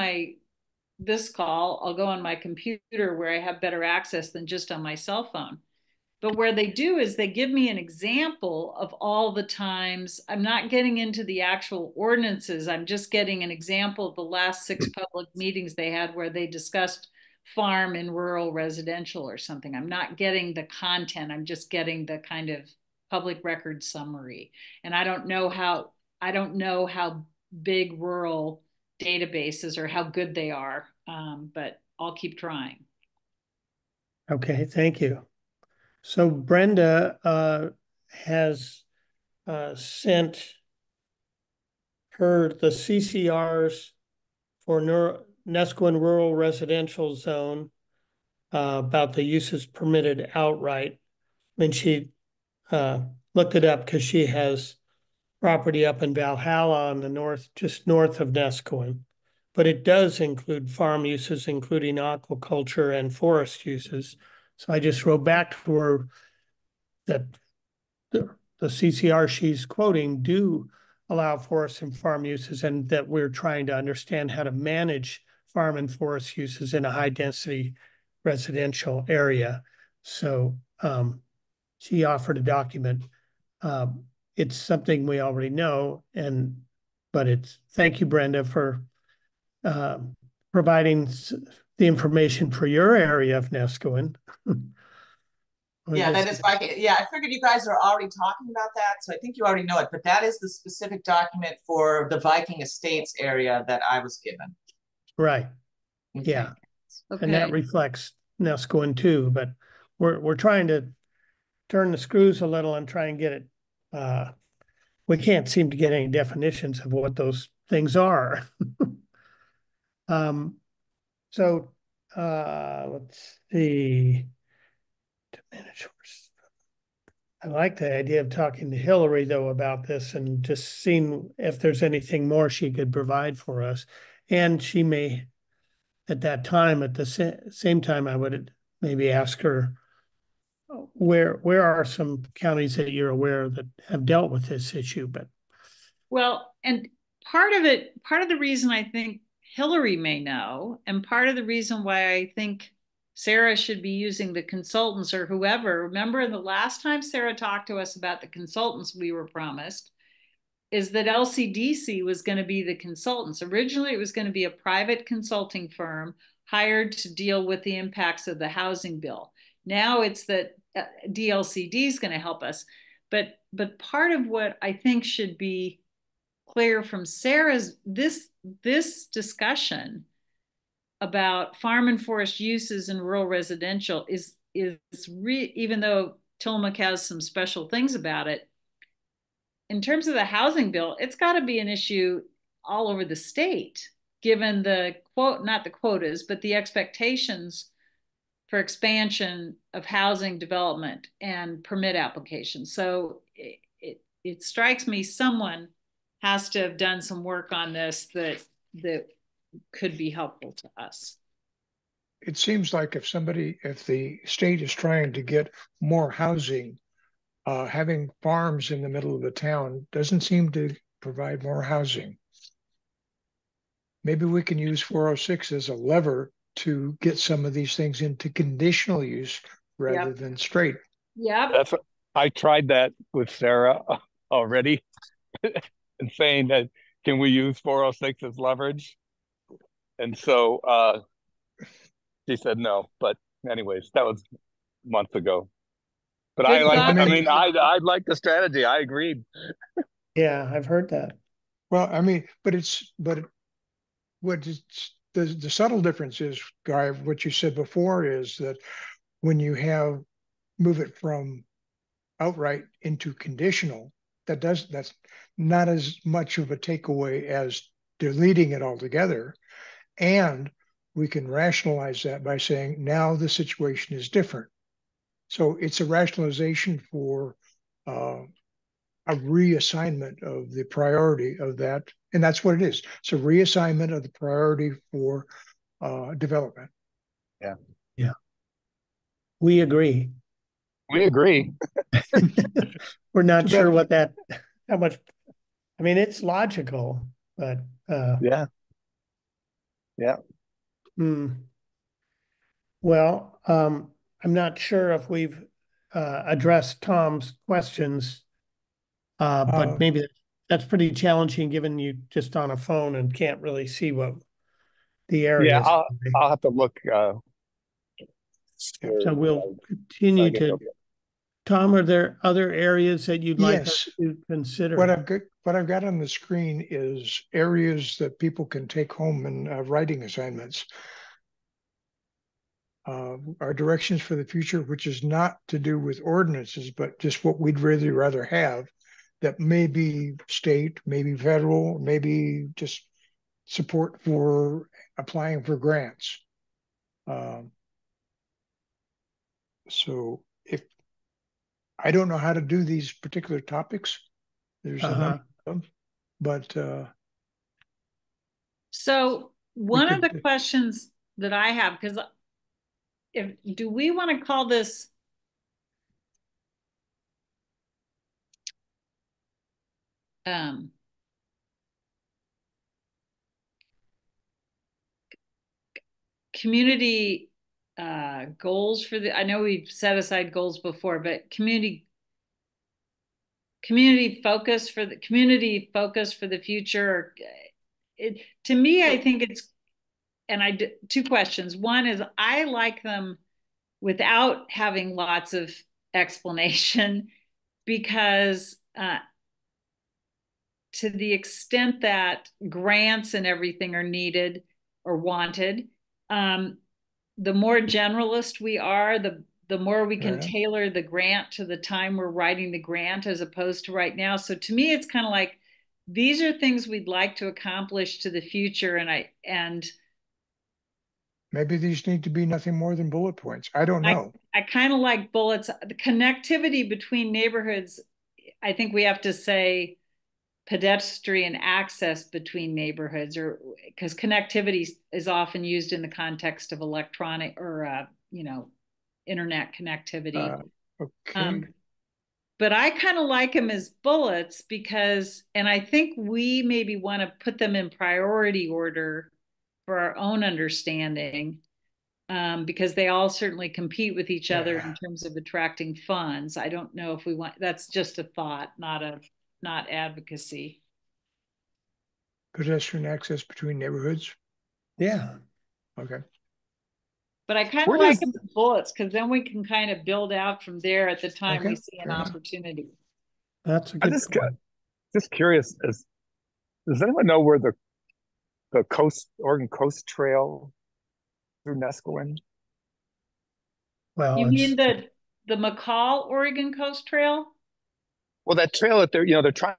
this call, I'll go on my computer where I have better access than just on my cell phone. But where they do is they give me an example of all the times. I'm not getting into the actual ordinances. I'm just getting an example of the last 6 public meetings they had where they discussed farm and rural residential or something. I'm not getting the content. I'm just getting the kind of public record summary. And I don't know how big rural databases or how good they are, but I'll keep trying. Okay, thank you. So Brenda has sent the CCRs for Neskowin Rural Residential Zone about the uses permitted outright. She looked it up because she has property up in Valhalla on the north, just north of Neskowin. But it does include farm uses, including aquaculture and forest uses. So I just wrote back to her that the CCR she's quoting do allow forest and farm uses, and that we're trying to understand how to manage farm and forest uses in a high density residential area. So she offered a document. It's something we already know, but thank you, Brenda, for providing the information for your area of Neskowin. Yeah, that is Viking. Yeah, I figured you guys are already talking about that, so I think you already know it. But that is the specific document for the Viking Estates area that I was given. Right. Okay. Yeah. Okay. And that reflects Neskowin too, but we're trying to turn the screws a little and try and get it. We can't seem to get any definitions of what those things are. So let's see. To manage. I like the idea of talking to Hillary though about this and just seeing if there's anything more she could provide for us. And she may, at that time, at the same time, I would maybe ask her, where are some counties that you're aware that have dealt with this issue? But well, and part of the reason I think Hillary may know, and part of the reason why I think Sarah should be using the consultants or whoever. Remember the last time Sarah talked to us about the consultants we were promised, is that LCDC was going to be the consultants. Originally, it was going to be a private consulting firm hired to deal with the impacts of the housing bill. Now it's that DLCD is going to help us. But part of what I think should be clear from Sarah's this discussion about farm and forest uses in rural residential is even though Tillamook has some special things about it, in terms of the housing bill, it's got to be an issue all over the state, given the not the quotas, but the expectations for expansion of housing development and permit applications. So it strikes me someone has to have done some work on this that could be helpful to us. It seems like if the state is trying to get more housing, having farms in the middle of the town doesn't seem to provide more housing. Maybe we can use 406 as a lever to get some of these things into conditional use rather than straight. Yeah. I tried that with Sarah already and saying that, can we use 406 as leverage? And so she said no, but anyways, that was months ago. But I like the strategy. I agreed. yeah, I've heard that. Well, I mean, but the subtle difference is, Guy, what you said before is that when you move it from outright into conditional, that's not as much of a takeaway as deleting it altogether. And we can rationalize that by saying now the situation is different. So it's a rationalization for a reassignment of the priority of that. And that's what it is. It's a reassignment of the priority for development. Yeah. Yeah. We agree. We agree. We're not sure how much, I mean, it's logical, but yeah. Well, I'm not sure if we've addressed Tom's questions, but maybe that's pretty challenging given you just on a phone and can't really see what the area is. I'll have to look. So we'll continue to. Tom, are there other areas that you'd like us to consider? What I've got on the screen is areas that people can take home in writing assignments. Our directions for the future, which is not to do with ordinances, but just what we'd really rather have, that may be state, maybe federal, maybe just support for applying for grants. So if I don't know how to do these particular topics, there's a number of them, but so one of the questions that I have, because do we want to call this community goals for I know we've set aside goals before, but community focus for the future. To me, I think it's two questions. One is I like them without having lots of explanation because to the extent that grants and everything are needed or wanted, the more generalist we are, the more we can tailor the grant to the time we're writing the grant as opposed to right now. So to me, it's kind of like, these are things we'd like to accomplish to the future. And maybe these need to be nothing more than bullet points. I don't know. I kind of like bullets. The connectivity between neighborhoods, I think we have to say pedestrian access between neighborhoods, or because connectivity is often used in the context of electronic or internet connectivity. Okay. But I kind of like them as bullets because, and I think we maybe want to put them in priority order for our own understanding, because they all certainly compete with each other in terms of attracting funds. I don't know if we want, that's just a thought, not advocacy. Pedestrian access between neighborhoods. Yeah. Okay. But I kind of like them as bullets because then we can kind of build out from there at the time we see an opportunity. That's a good point. Just curious, does anyone know where the Oregon Coast Trail through Neskowin? Well, you mean the McCall Oregon Coast Trail? Well, that trail that they're trying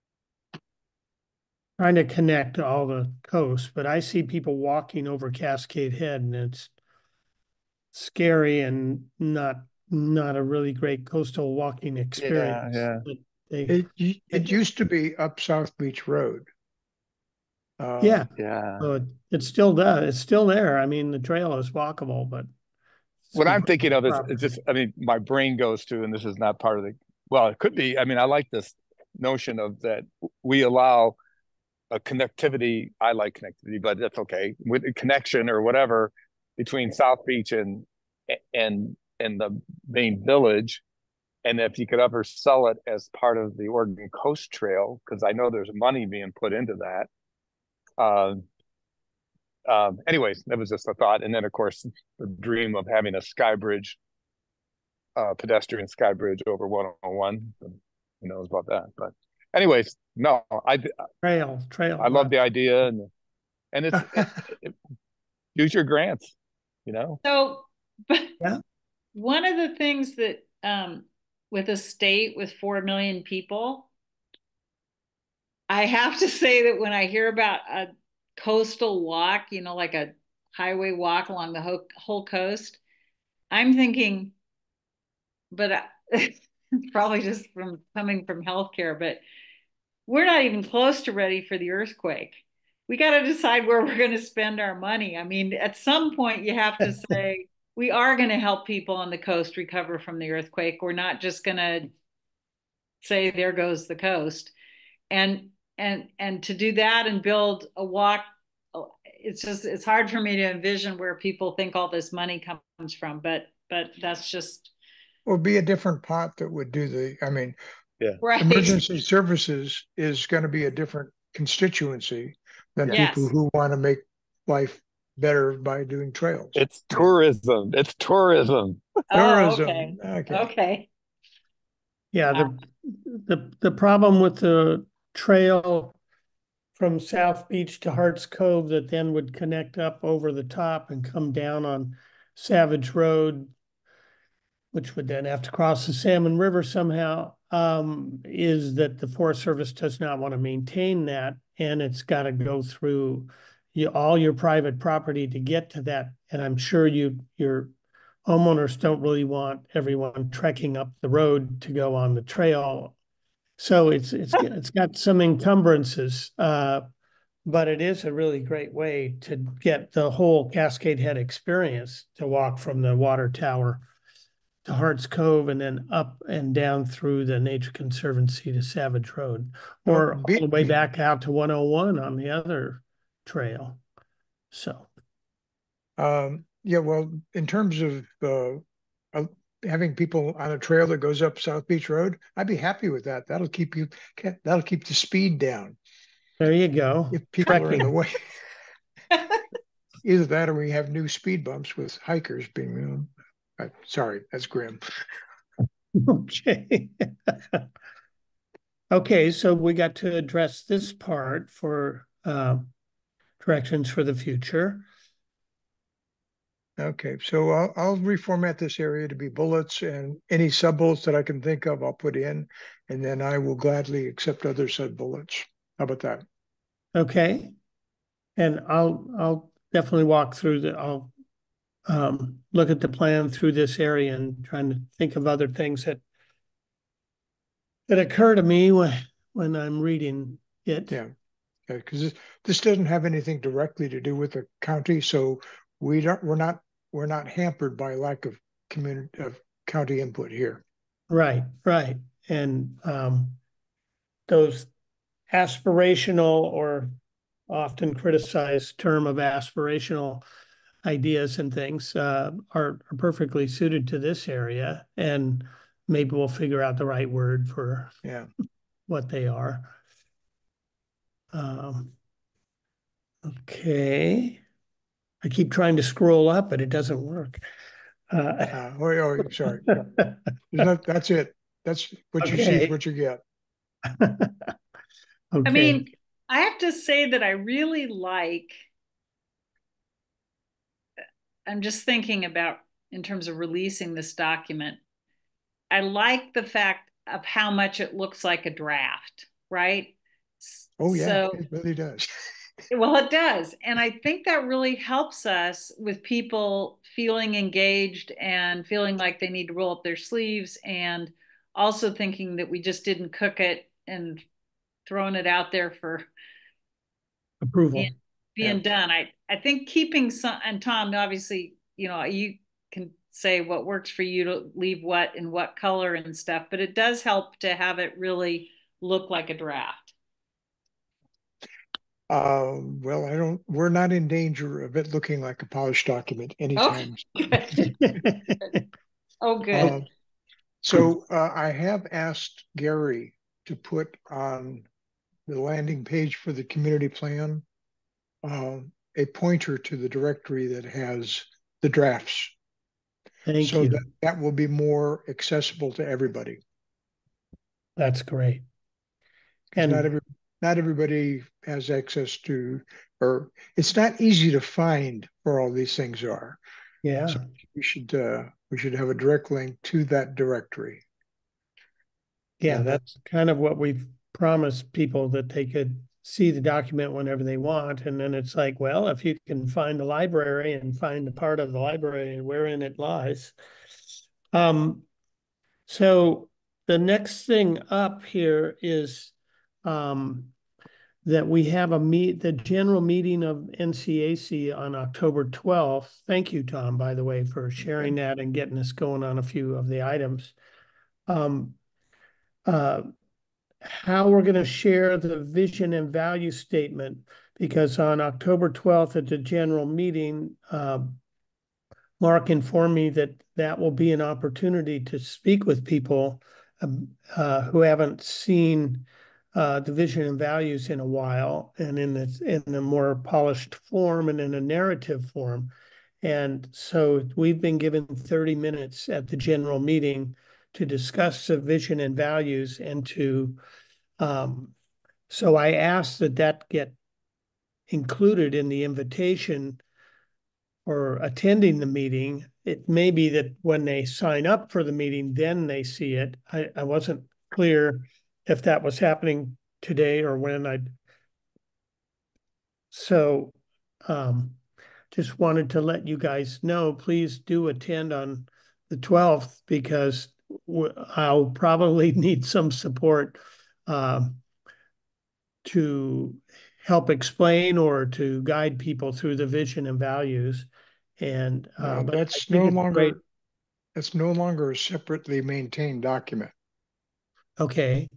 to connect all the coast, but I see people walking over Cascade Head, and it's scary and not a really great coastal walking experience. Yeah. It used to be up South Beach Road. Yeah. So it still does. It's still there. I mean, the trail is walkable, but what I'm thinking of is just, I mean, my brain goes to, and this is not part of well, it could be. I mean, I like this notion of that we allow a connectivity. I like connectivity, but that's okay, with a connection or whatever between South Beach and the main village. And if you could ever sell it as part of the Oregon Coast Trail, because I know there's money being put into that. Anyways, that was just a thought. And then, of course, the dream of having a sky bridge, pedestrian sky bridge over 101. Who knows about that? But anyways, no, trail. I love the idea, and it's use your grants, So, but one of the things that with a state with 4 million people, I have to say that when I hear about a coastal walk, like a highway walk along the whole coast, I'm thinking, but probably just from coming from healthcare, but we're not even close to ready for the earthquake. We got to decide where we're going to spend our money. I mean, at some point you have to say, we are going to help people on the coast recover from the earthquake. We're not just going to say, there goes the coast. And to do that and build a walk, it's hard for me to envision where people think all this money comes from, but that's just. Or be a different pot that would do right. Emergency services is going to be a different constituency than people who want to make life better by doing trails. It's tourism. Okay. Yeah. The problem with the trail from South Beach to Harts Cove that then would connect up over the top and come down on Savage Road, which would then have to cross the Salmon River somehow, is that the Forest Service does not want to maintain that, and it's got to go through all your private property to get to that. And I'm sure your homeowners don't really want everyone trekking up the road to go on the trail. So it's got some encumbrances, but it is a really great way to get the whole Cascade Head experience, to walk from the water tower to Harts Cove and then up and down through the Nature Conservancy to Savage Road, or all the way back out to 101 on the other trail. So, well, in terms of having people on a trail that goes up South Beach Road, I'd be happy with that. That'll keep the speed down. There you go. If people are in the way. either that or we have new speed bumps with hikers being, sorry, that's grim. Okay. Okay, so we got to address this part for directions for the future. Okay, so I'll reformat this area to be bullets, and any sub-bullets that I can think of, I'll put in, and then I will gladly accept other sub-bullets. How about that? Okay. And I'll definitely walk through I'll look at the plan through this area and trying to think of other things that occur to me when I'm reading it. Yeah, because this doesn't have anything directly to do with the county, so we're not hampered by lack of county input here. Right, right. And those aspirational or often criticized term of aspirational ideas and things are perfectly suited to this area, and maybe we'll figure out the right word for what they are. Okay. I keep trying to scroll up, but it doesn't work. Sorry. That's it. That's what you see is what you get. Okay. I mean, I have to say that I really like, I'm just thinking about in terms of releasing this document, I like the fact of how much it looks like a draft, right? Oh yeah, it really does. Well, it does. And I think that really helps us with people feeling engaged and feeling like they need to roll up their sleeves, and also thinking that we just didn't cook it and throwing it out there for approval being done. I think keeping some, and Tom, obviously, you can say what works for you to leave what in what color and stuff, but it does help to have it really look like a draft. Well, we're not in danger of it looking like a polished document anytime. Okay. Oh, good. So I have asked Gary to put on the landing page for the community plan a pointer to the directory that has the drafts. Thank you. So that will be more accessible to everybody. That's great. And not everybody has access to, or it's not easy to find where all these things are. Yeah. So we should have a direct link to that directory. Yeah, that's kind of what we've promised people, that they could see the document whenever they want. And then it's like, well, if you can find the library and find the part of the library wherein it lies. So the next thing up here is that we have the general meeting of NCAC on October 12th. Thank you, Tom, by the way, for sharing that and getting us going on a few of the items. How we're going to share the vision and value statement, because on October 12th at the general meeting, Mark informed me that will be an opportunity to speak with people who haven't seen the vision and values in a while, and in a more polished form and in a narrative form. And so we've been given 30 minutes at the general meeting to discuss the vision and values, and so I asked that get included in the invitation or attending the meeting. It may be that when they sign up for the meeting, then they see it. I wasn't clear if that was happening today or when so just wanted to let you guys know, please do attend on the 12th, because I'll probably need some support to help explain or to guide people through the vision and values. And that's no longer a separately maintained document. Okay.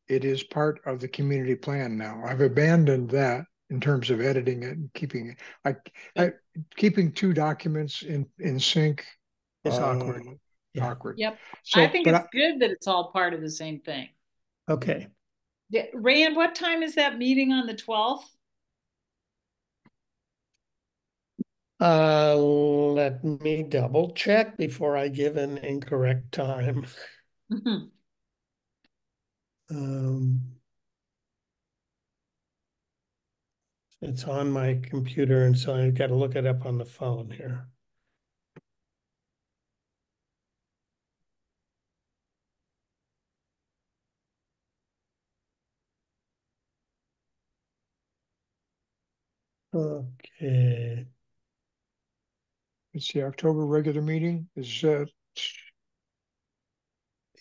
It is part of the community plan now. I've abandoned that in terms of editing it and keeping it. Keeping two documents in sync is awkward. Awkward. Yep. So, I think it's good that it's all part of the same thing. Okay. Rand, what time is that meeting on the 12th? Let me double check before I give an incorrect time. It's on my computer, and so I've got to look it up on the phone here. Okay. It's the October regular meeting is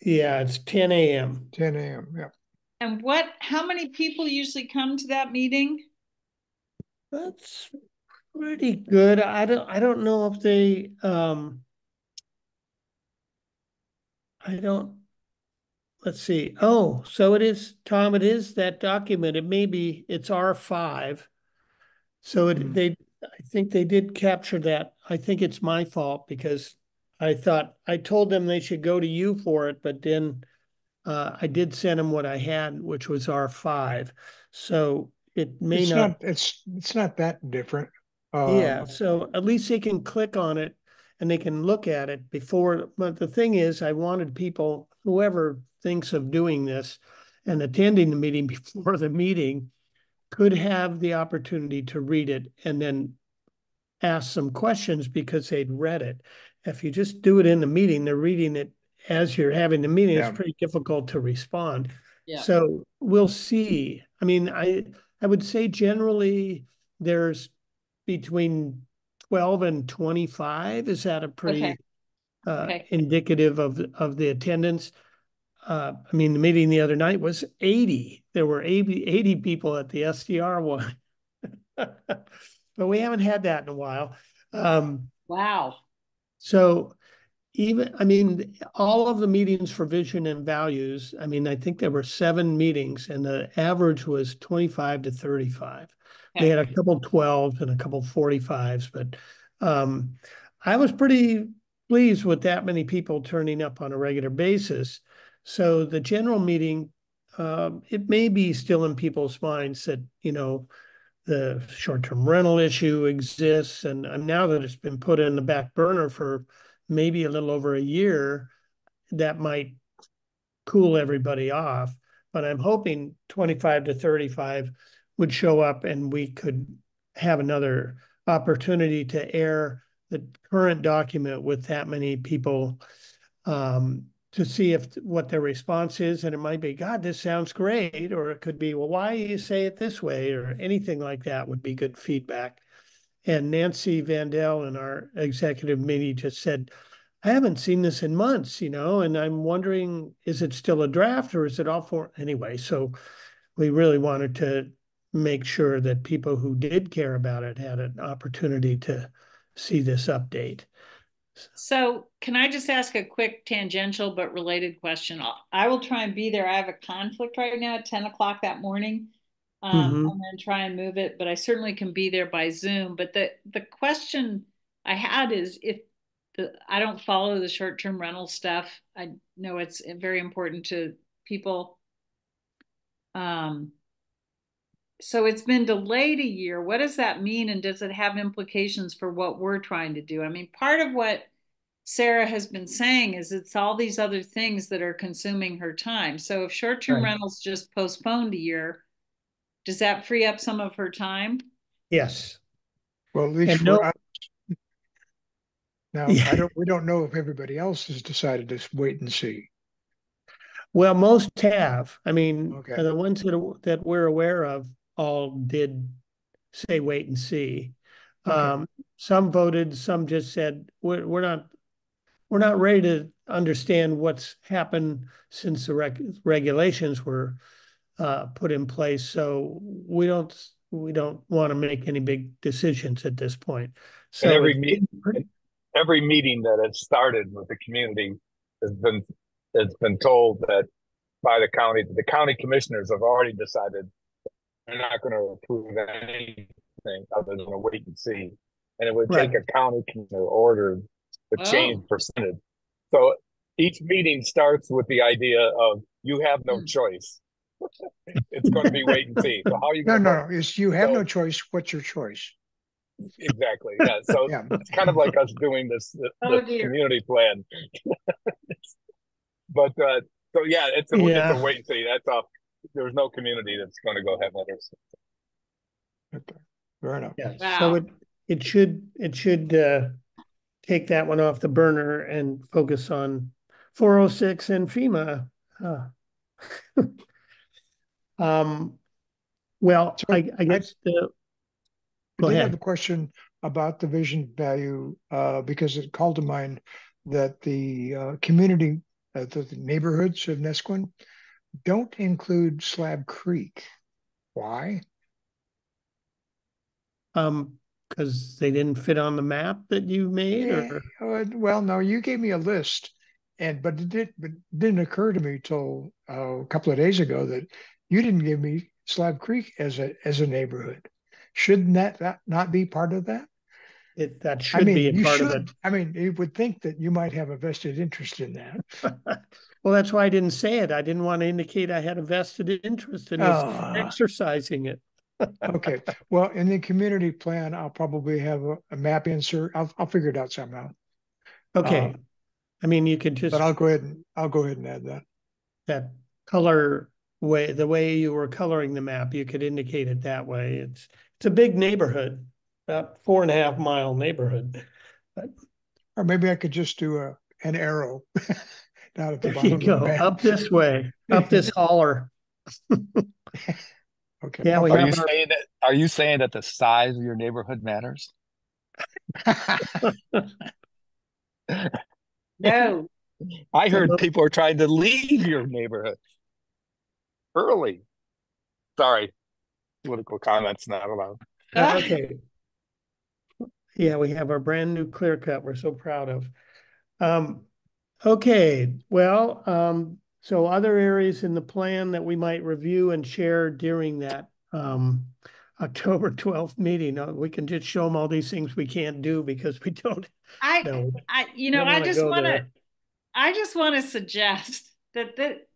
Yeah, it's 10 a.m. 10 a.m. Yeah. And how many people usually come to that meeting? That's pretty good. I don't know if they I don't, let's see. Oh, so it is, Tom, it is that document. It's R5. So I think they did capture that. I think it's my fault because I told them they should go to you for it, but then I did send them what I had, which was R5. So it may not. It's not that different. Yeah, so at least they can click on it and they can look at it before. But the thing is, I wanted people, whoever thinks of doing this and attending the meeting before the meeting, could have the opportunity to read it and then ask some questions because they'd read it. If you just do it in the meeting, they're reading it as you're having the meeting, it's pretty difficult to respond. Yeah. So we'll see. I mean, I would say generally there's between 12 and 25. Is that a pretty indicative of the attendance? I mean, the meeting the other night was 80. There were 80 people at the SDR one. But we haven't had that in a while. Wow. So I mean, all of the meetings for vision and values, I mean, I think there were 7 meetings and the average was 25 to 35. They had a couple 12s and a couple 45s, but I was pretty pleased with that many people turning up on a regular basis. So the general meeting, it may be still in people's minds that, the short-term rental issue exists. And now that it's been put in the back burner for maybe a little over a year, that might cool everybody off. But I'm hoping 25 to 35 would show up and we could have another opportunity to air the current document with that many people to see what their response is. And it might be, God, this sounds great. Or it could be, well, why do you say it this way? Or anything like that would be good feedback. And Nancy Vandell in our executive meeting just said, I haven't seen this in months, and I'm wondering, is it still a draft or is it all for anyway? So we really wanted to make sure that people who did care about it had an opportunity to see this update. So can I just ask a quick tangential but related question? I will try and be there. I have a conflict right now at 10 o'clock that morning. I'm going to try and move it, but I certainly can be there by Zoom. But the question I had is I don't follow the short-term rental stuff. I know it's very important to people. So it's been delayed a year. What does that mean? And does it have implications for what we're trying to do? I mean, part of what Sarah has been saying is it's all these other things that are consuming her time. So if short-term rentals just postponed a year, does that free up some of her time? Yes. Well, at least for us. Now, we don't know if everybody else has decided to wait and see. Well, most have. I mean, the ones that we're aware of all did say wait and see. Some voted, some just said we're not ready to understand what's happened since the regulations were put in place. So we don't want to make any big decisions at this point. So and every meeting that has started with the community has been told that by the county commissioners have already decided they're not going to approve anything other than a wait and see. And it would take a county commissioner order to change percentage. So each meeting starts with the idea of you have no choice. It's going to be wait and see. So how are you going to No. You have no choice. What's your choice? exactly. Yeah. So Yeah. it's kind of like us doing this community plan. But so yeah, it's a wait and see. That's all. There's no community that's going to go have letters. Okay. Fair enough. Yeah. Wow. So it should take that one off the burner and focus on 406 and FEMA. Well, So I guess I did have a question about the vision value because it called to mind that the community, the neighborhoods of Neskowin don't include Slab Creek. Why? Because they didn't fit on the map that you made, or well, no, you gave me a list, but it didn't occur to me till a couple of days ago that you didn't give me Slab Creek as a neighborhood. Shouldn't that not be part of that? That should be a part of it. I mean, you would think that you might have a vested interest in that. Well, that's why I didn't say it. I didn't want to indicate I had a vested interest in exercising it. Okay. Well, in the community plan, I'll probably have a map insert. I'll figure it out somehow. Okay. I mean, you could just. But I'll go ahead and add that. That color way, the way you were coloring the map, you could indicate it that way. It's a big neighborhood, about 4.5 mile neighborhood. But, or maybe I could just do an arrow down at the there bottom you go, of the map. Up this way, up this holler. Okay. Yeah, are you saying that the size of your neighborhood matters? No. I heard people are trying to leave your neighborhood early. Sorry, political comments not allowed. Okay. Yeah, we have our brand new clear cut we're so proud of. Okay, well, so other areas in the plan that we might review and share during that October 12th meeting. We can just show them all these things we can't do because we don't know. I just want to suggest that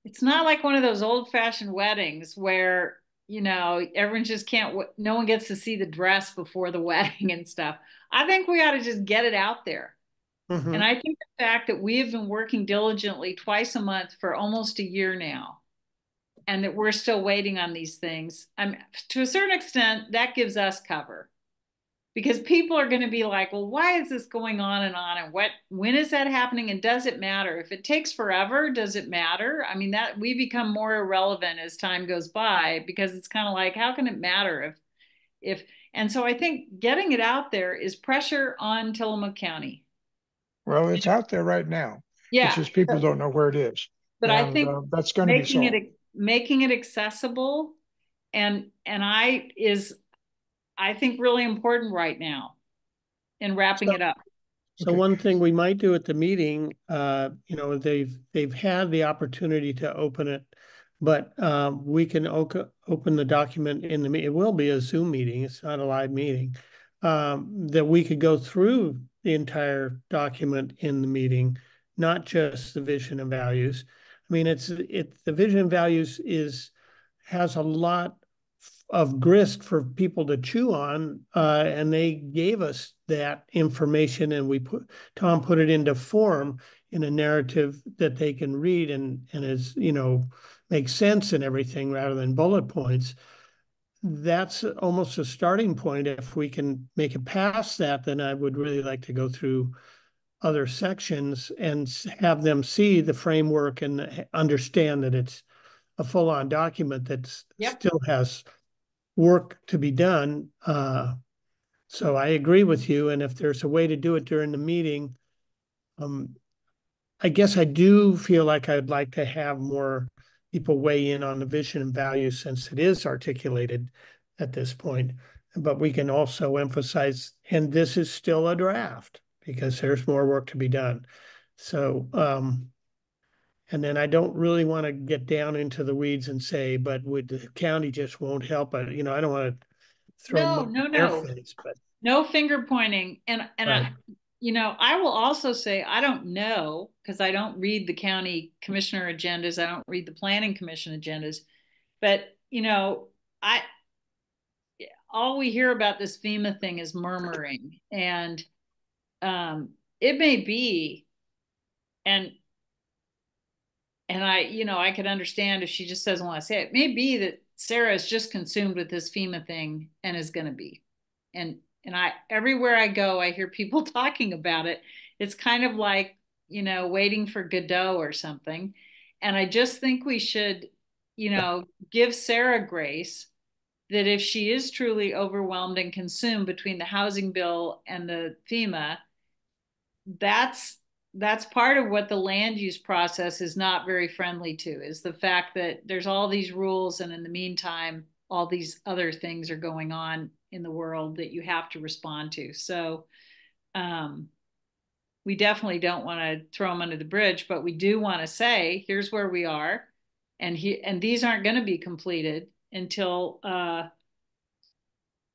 it's not like one of those old-fashioned weddings where everyone just no one gets to see the dress before the wedding and stuff. I think we ought to just get it out there. Mm-hmm. And I think the fact that we have been working diligently twice a month for almost a year now, and that we're still waiting on these things, to a certain extent, that gives us cover. Because people are going to be like, well, why is this going on? And when is that happening? And does it matter? If it takes forever, does it matter? I mean, that we become more irrelevant as time goes by, because it's kind of like, how can it matter and so I think getting it out there is pressure on Tillamook County. Well, it's out there right now. Yeah. It's just people don't know where it is. But I think that's going to be solved. Making it accessible I think really important right now in wrapping it up. So one thing we might do at the meeting, they've had the opportunity to open it, but we can open the document in the meeting. It will be a Zoom meeting. It's not a live meeting. That we could go through the entire document in the meeting, not just the vision and values. I mean, the vision and values has a lot of grist for people to chew on, and they gave us that information, and Tom put it into form in a narrative that they can read and is makes sense and everything rather than bullet points. That's almost a starting point. If we can make it past that, then I would really like to go through other sections and have them see the framework and understand that it's a full-on document that still has work to be done. So I agree with you. And if there's a way to do it during the meeting, I guess I do feel like I'd like to have more people weigh in on the vision and values since it is articulated at this point. But we can also emphasize, and this is still a draft because there's more work to be done. So, and then I don't really want to get down into the weeds and say, but the county just won't help it. I don't want to throw no face, but no finger pointing. And right. I will also say, I don't know, because I don't read the county commissioner agendas. I don't read the planning commission agendas, but all we hear about this FEMA thing is murmuring, and it may be, and I could understand if she just doesn't want to say it. It may be that Sarah is just consumed with this FEMA thing and is going to be, and everywhere I go, I hear people talking about it. It's kind of like, waiting for Godot or something. And I just think we should, give Sarah grace that if she is truly overwhelmed and consumed between the housing bill and the FEMA, that's part of what the land use process is not very friendly to, is the fact that there's all these rules, and in the meantime, all these other things are going on in the world that you have to respond to. So we definitely don't want to throw them under the bridge, but we do want to say, here's where we are. And these aren't going to be completed until the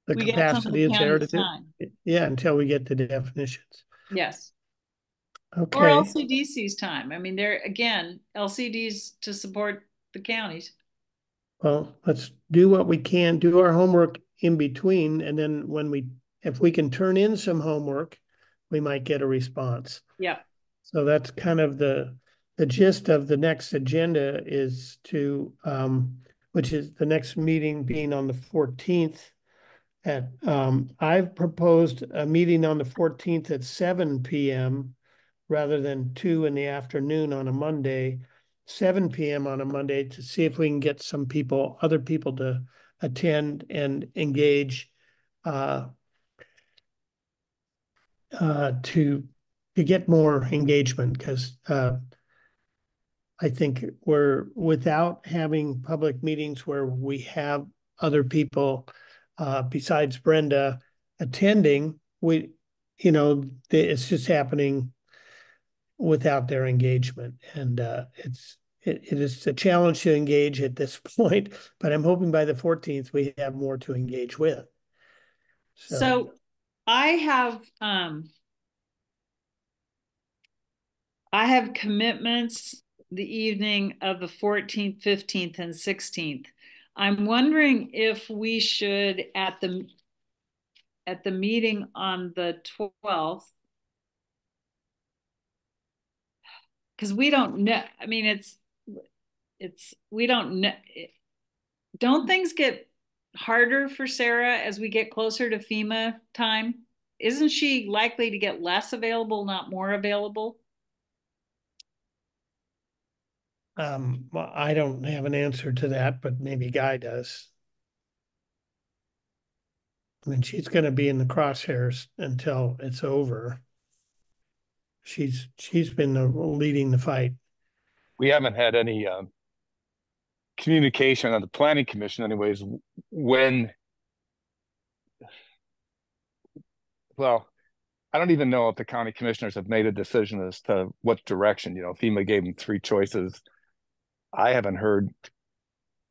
we get some of capacity the is there to county's do. time. Yeah, until we get the definitions. Yes. Okay. Or LCDC's time. I mean, they're, again, LCDs to support the counties. Well, let's do what we can, do our homework in between, and then if we can turn in some homework, we might get a response. Yeah. So that's kind of the gist of the next agenda, is to, which is the next meeting being on the 14th. I've proposed a meeting on the 14th at 7 p.m. rather than 2 in the afternoon on a Monday, 7 p.m. on a Monday, to see if we can get other people to attend and engage, to get more engagement, because I think without having public meetings where we have other people besides Brenda attending, it's just happening without their engagement. And it is a challenge to engage at this point, but I'm hoping by the 14th we have more to engage with. So I have commitments the evening of the 14th, 15th, and 16th. I'm wondering if we should, at the meeting on the 12th, because we don't know. I mean, we don't know. Don't things get harder for Sarah as we get closer to FEMA time? Isn't she likely to get less available, not more available? Well, I don't have an answer to that, but maybe Guy does. I mean, she's going to be in the crosshairs until it's over. She's been leading the fight. We haven't had any communication on the planning commission anyways, well, I don't even know if the county commissioners have made a decision as to what direction. FEMA gave them 3 choices. I haven't heard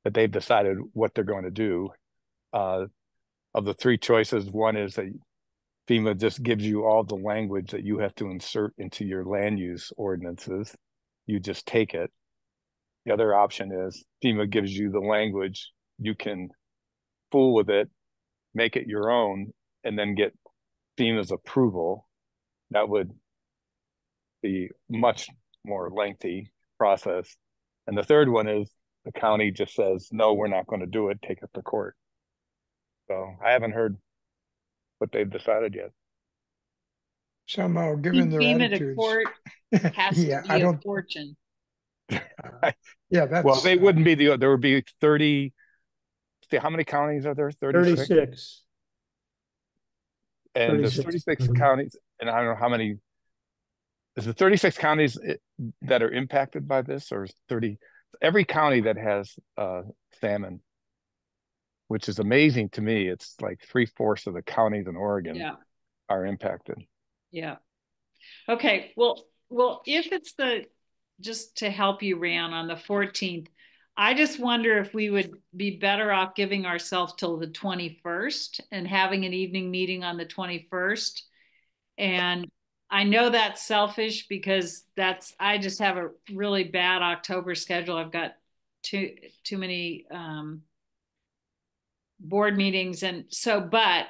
that they've decided what they're going to do. Of the 3 choices, one is that FEMA just gives you all the language that you have to insert into your land use ordinances. You just take it. The other option is FEMA gives you the language, you can fool with it, make it your own, and then get FEMA's approval. That would be much more lengthy process. And the third one is the county just says, no, we're not going to do it, take it to court. So I haven't heard what they've decided yet. Somehow, given their FEMA attitudes, to court has to be a fortune. Yeah, that's well, they wouldn't be there would be 30. See, how many counties are there? 36. And 36. there's 36 counties, and I don't know how many. Is the 36 counties that are impacted by this, or 30? Every county that has salmon, which is amazing to me. It's like 3/4 of the counties in Oregon are impacted. Yeah. Okay. Well, if it's just to help you, Ran, on the 14th, I just wonder if we would be better off giving ourselves till the 21st and having an evening meeting on the 21st. And I know that's selfish because I just have a really bad October schedule. I've got too many board meetings. And so, but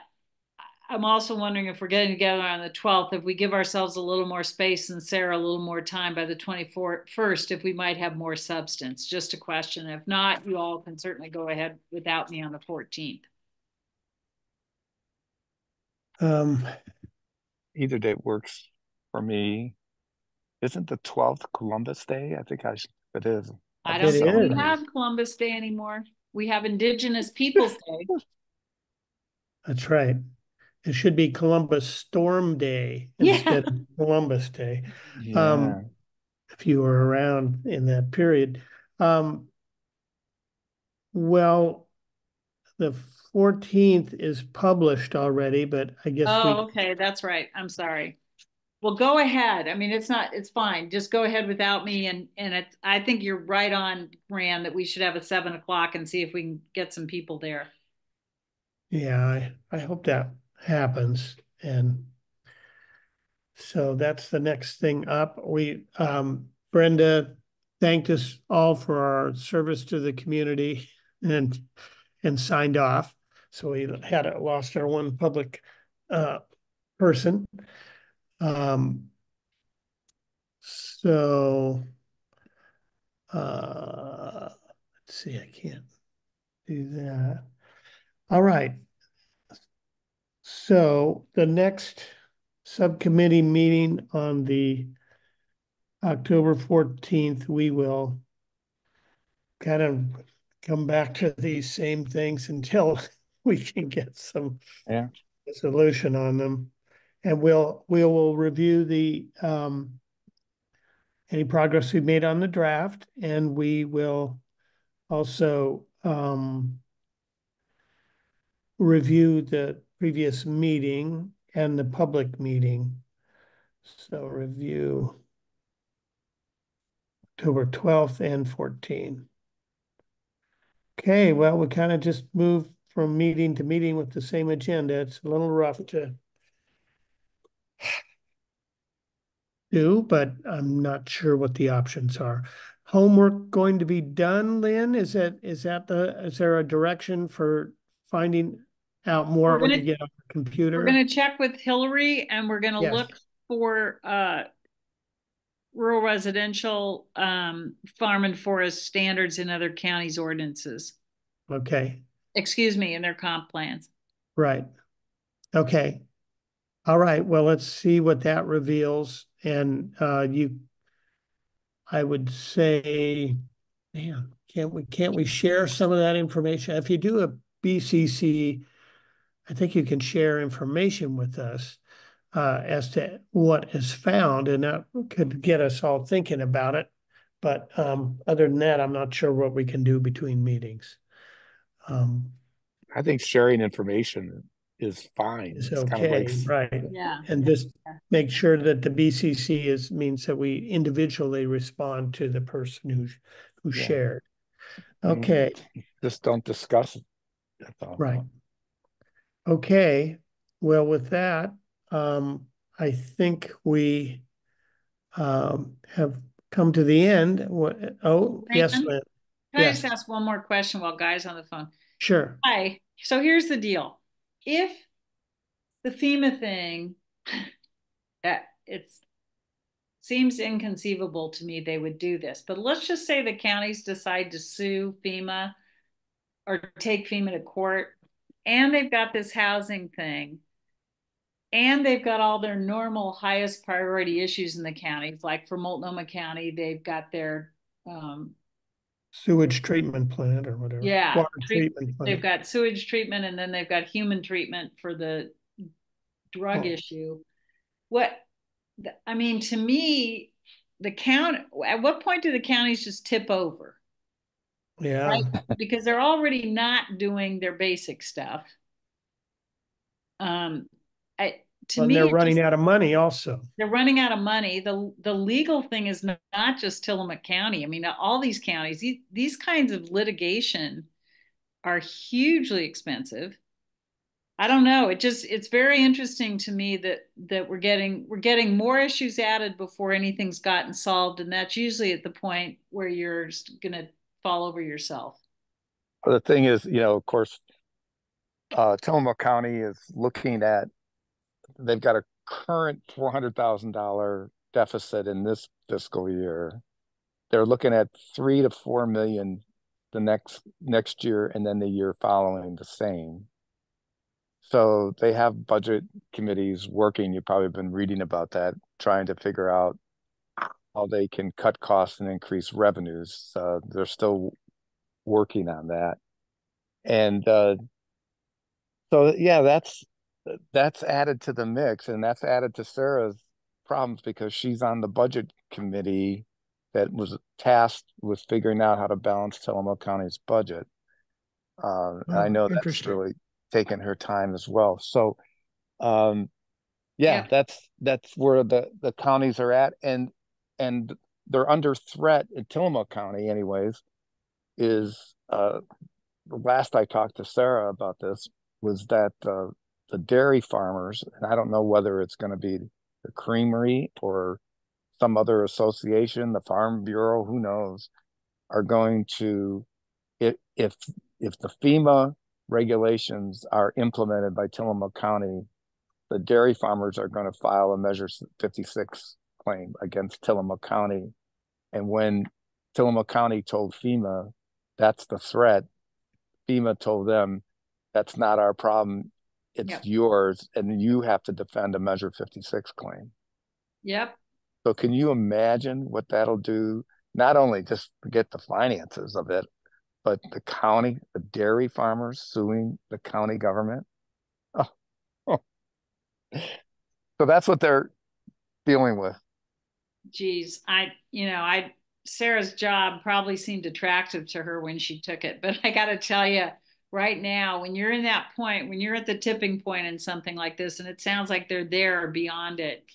I'm also wondering if we're getting together on the 12th, if we give ourselves a little more space and Sarah a little more time by the 21st, if we might have more substance. Just a question. If not, you all can certainly go ahead without me on the 14th. Either day works for me. Isn't the 12th Columbus Day? I think it is. I don't think is. we have Columbus Day anymore. We have Indigenous Peoples Day. That's right. It should be Columbus Storm Day instead of Columbus Day. Yeah. If you were around in that period. Well, the 14th is published already, but I guess okay, that's right. I'm sorry. Well, go ahead. I mean, it's fine. Just go ahead without me. And I think you're right on, Rand, that we should have a 7 o'clock and see if we can get some people there. Yeah, I hope that happens. And so that's the next thing up. Brenda thanked us all for our service to the community and signed off. So we lost our one public person. So let's see, I can't do that. All right. So the next subcommittee meeting on the October 14th, we will kind of come back to these same things until we can get some solution on them. And we will review the any progress we've made on the draft, and we will also review the previous meeting and the public meeting. So review October 12th and 14th. Okay, well, we kind of just moved from meeting to meeting with the same agenda. It's a little rough to do, but I'm not sure what the options are. Homework going to be done, Lynn? Is there a direction for finding out more when you get on the computer? We're going to check with Hillary, and we're going to look for rural residential farm and forest standards in other counties' ordinances. Okay. Excuse me, in their comp plans. Right. Okay. All right. Well, let's see what that reveals. And I would say, man, can't we share some of that information? If you do a BCC, I think you can share information with us as to what is found, and that could get us all thinking about it. But other than that, I'm not sure what we can do between meetings. I think sharing information is fine. It's okay, kind of like, right? Yeah, and just make sure that the BCC means that we individually respond to the person who shared. Okay, just don't discuss it. That's all. Right. Okay. Well, with that, I think we have come to the end. Yes, Lynn. Can I just ask one more question while Guy's on the phone? Sure. Hi. So here's the deal. If the FEMA thing, it seems inconceivable to me they would do this, but let's just say the counties decide to sue FEMA or take FEMA to court, and they've got this housing thing, and they've got all their normal highest priority issues in the counties. Like for Multnomah County, they've got their sewage treatment plant or whatever. Yeah, water treatment plant. They've got sewage treatment, and then they've got human treatment for the drug issue. I mean, to me, at what point do the counties just tip over? Yeah. Right? Because they're already not doing their basic stuff. They're running out of money also. They're running out of money. The legal thing is not just Tillamook County. I mean, all these counties, these kinds of litigation are hugely expensive. I don't know. It's very interesting to me that we're getting more issues added before anything's gotten solved, and that's usually at the point where you're going to fall over yourself. Well, the thing is, of course, Tillamook County is looking at, they've got a current $400,000 deficit in this fiscal year. They're looking at 3 to 4 million the next year, and then the year following the same. So they have budget committees working. You've probably been reading about that, trying to figure out how they can cut costs and increase revenues. They're still working on that. And so, yeah, that's added to the mix, and that's added to Sarah's problems because she's on the budget committee that was tasked with figuring out how to balance Tillamook County's budget. And I know that's really taken her time as well. So, yeah, that's where the counties are at, and they're under threat in Tillamook County, anyways. Is the last I talked to Sarah about this was that the dairy farmers, and I don't know whether it's going to be the creamery or some other association, the Farm Bureau, who knows, are going to, if the FEMA regulations are implemented by Tillamook County, the dairy farmers are going to file a Measure 56 claim against Tillamook County. And when Tillamook County told FEMA that's the threat, FEMA told them that's not our problem, it's yours, and you have to defend a Measure 56 claim. Yep. So can you imagine what that'll do? Not only just forget the finances of it, but the county, the dairy farmers suing the county government. Oh. So that's what they're dealing with. Geez, Sarah's job probably seemed attractive to her when she took it, but I got to tell you, right now, when you're in that point, when you're at the tipping point in something like this, and it sounds like they're there or beyond it,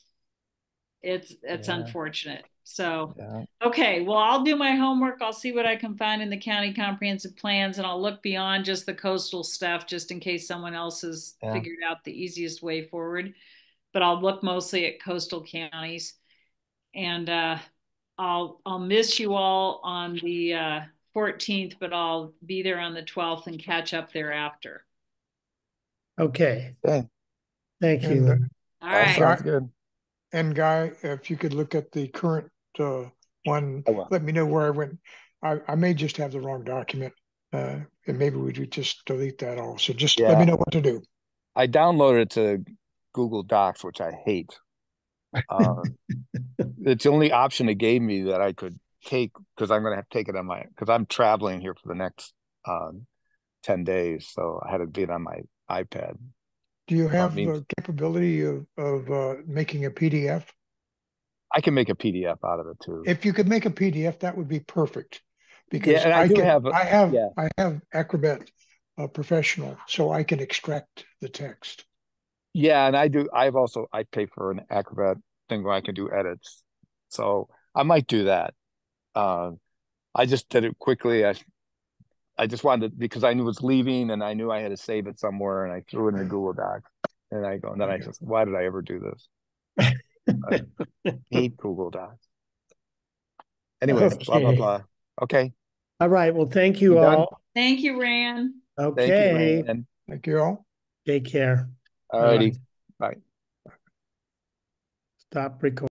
it's unfortunate. So, okay, well, I'll do my homework. I'll see what I can find in the county comprehensive plans, and I'll look beyond just the coastal stuff, just in case someone else has figured out the easiest way forward. But I'll look mostly at coastal counties, and I'll miss you all on the 14th, but I'll be there on the 12th and catch up thereafter. Okay. Thank you. All right. Sounds good. And Guy, if you could look at the current one, let me know where I went. I may just have the wrong document, and maybe we could just delete that all. So just let me know what to do. I downloaded it to Google Docs, which I hate. It's the only option it gave me that I could take, because I'm going to have to take it on because I'm traveling here for the next 10 days. So I had to be it on my iPad. Do you have the capability of making a PDF? I can make a PDF out of it too. If you could make a PDF, that would be perfect. Because and I have Acrobat Professional, so I can extract the text. Yeah, and I pay for an Acrobat thing where I can do edits. So I might do that. I just did it quickly. I just wanted to, because I knew it was leaving and I knew I had to save it somewhere, and I threw it in a Google Doc. And I just, why did I ever do this? I hate Google Docs. Anyways, blah, blah, blah. Okay. All right. Well, thank you all. Thank you, Rand. Okay. Thank you, Rand. Thank you all. Take care. All righty. Bye. Stop recording.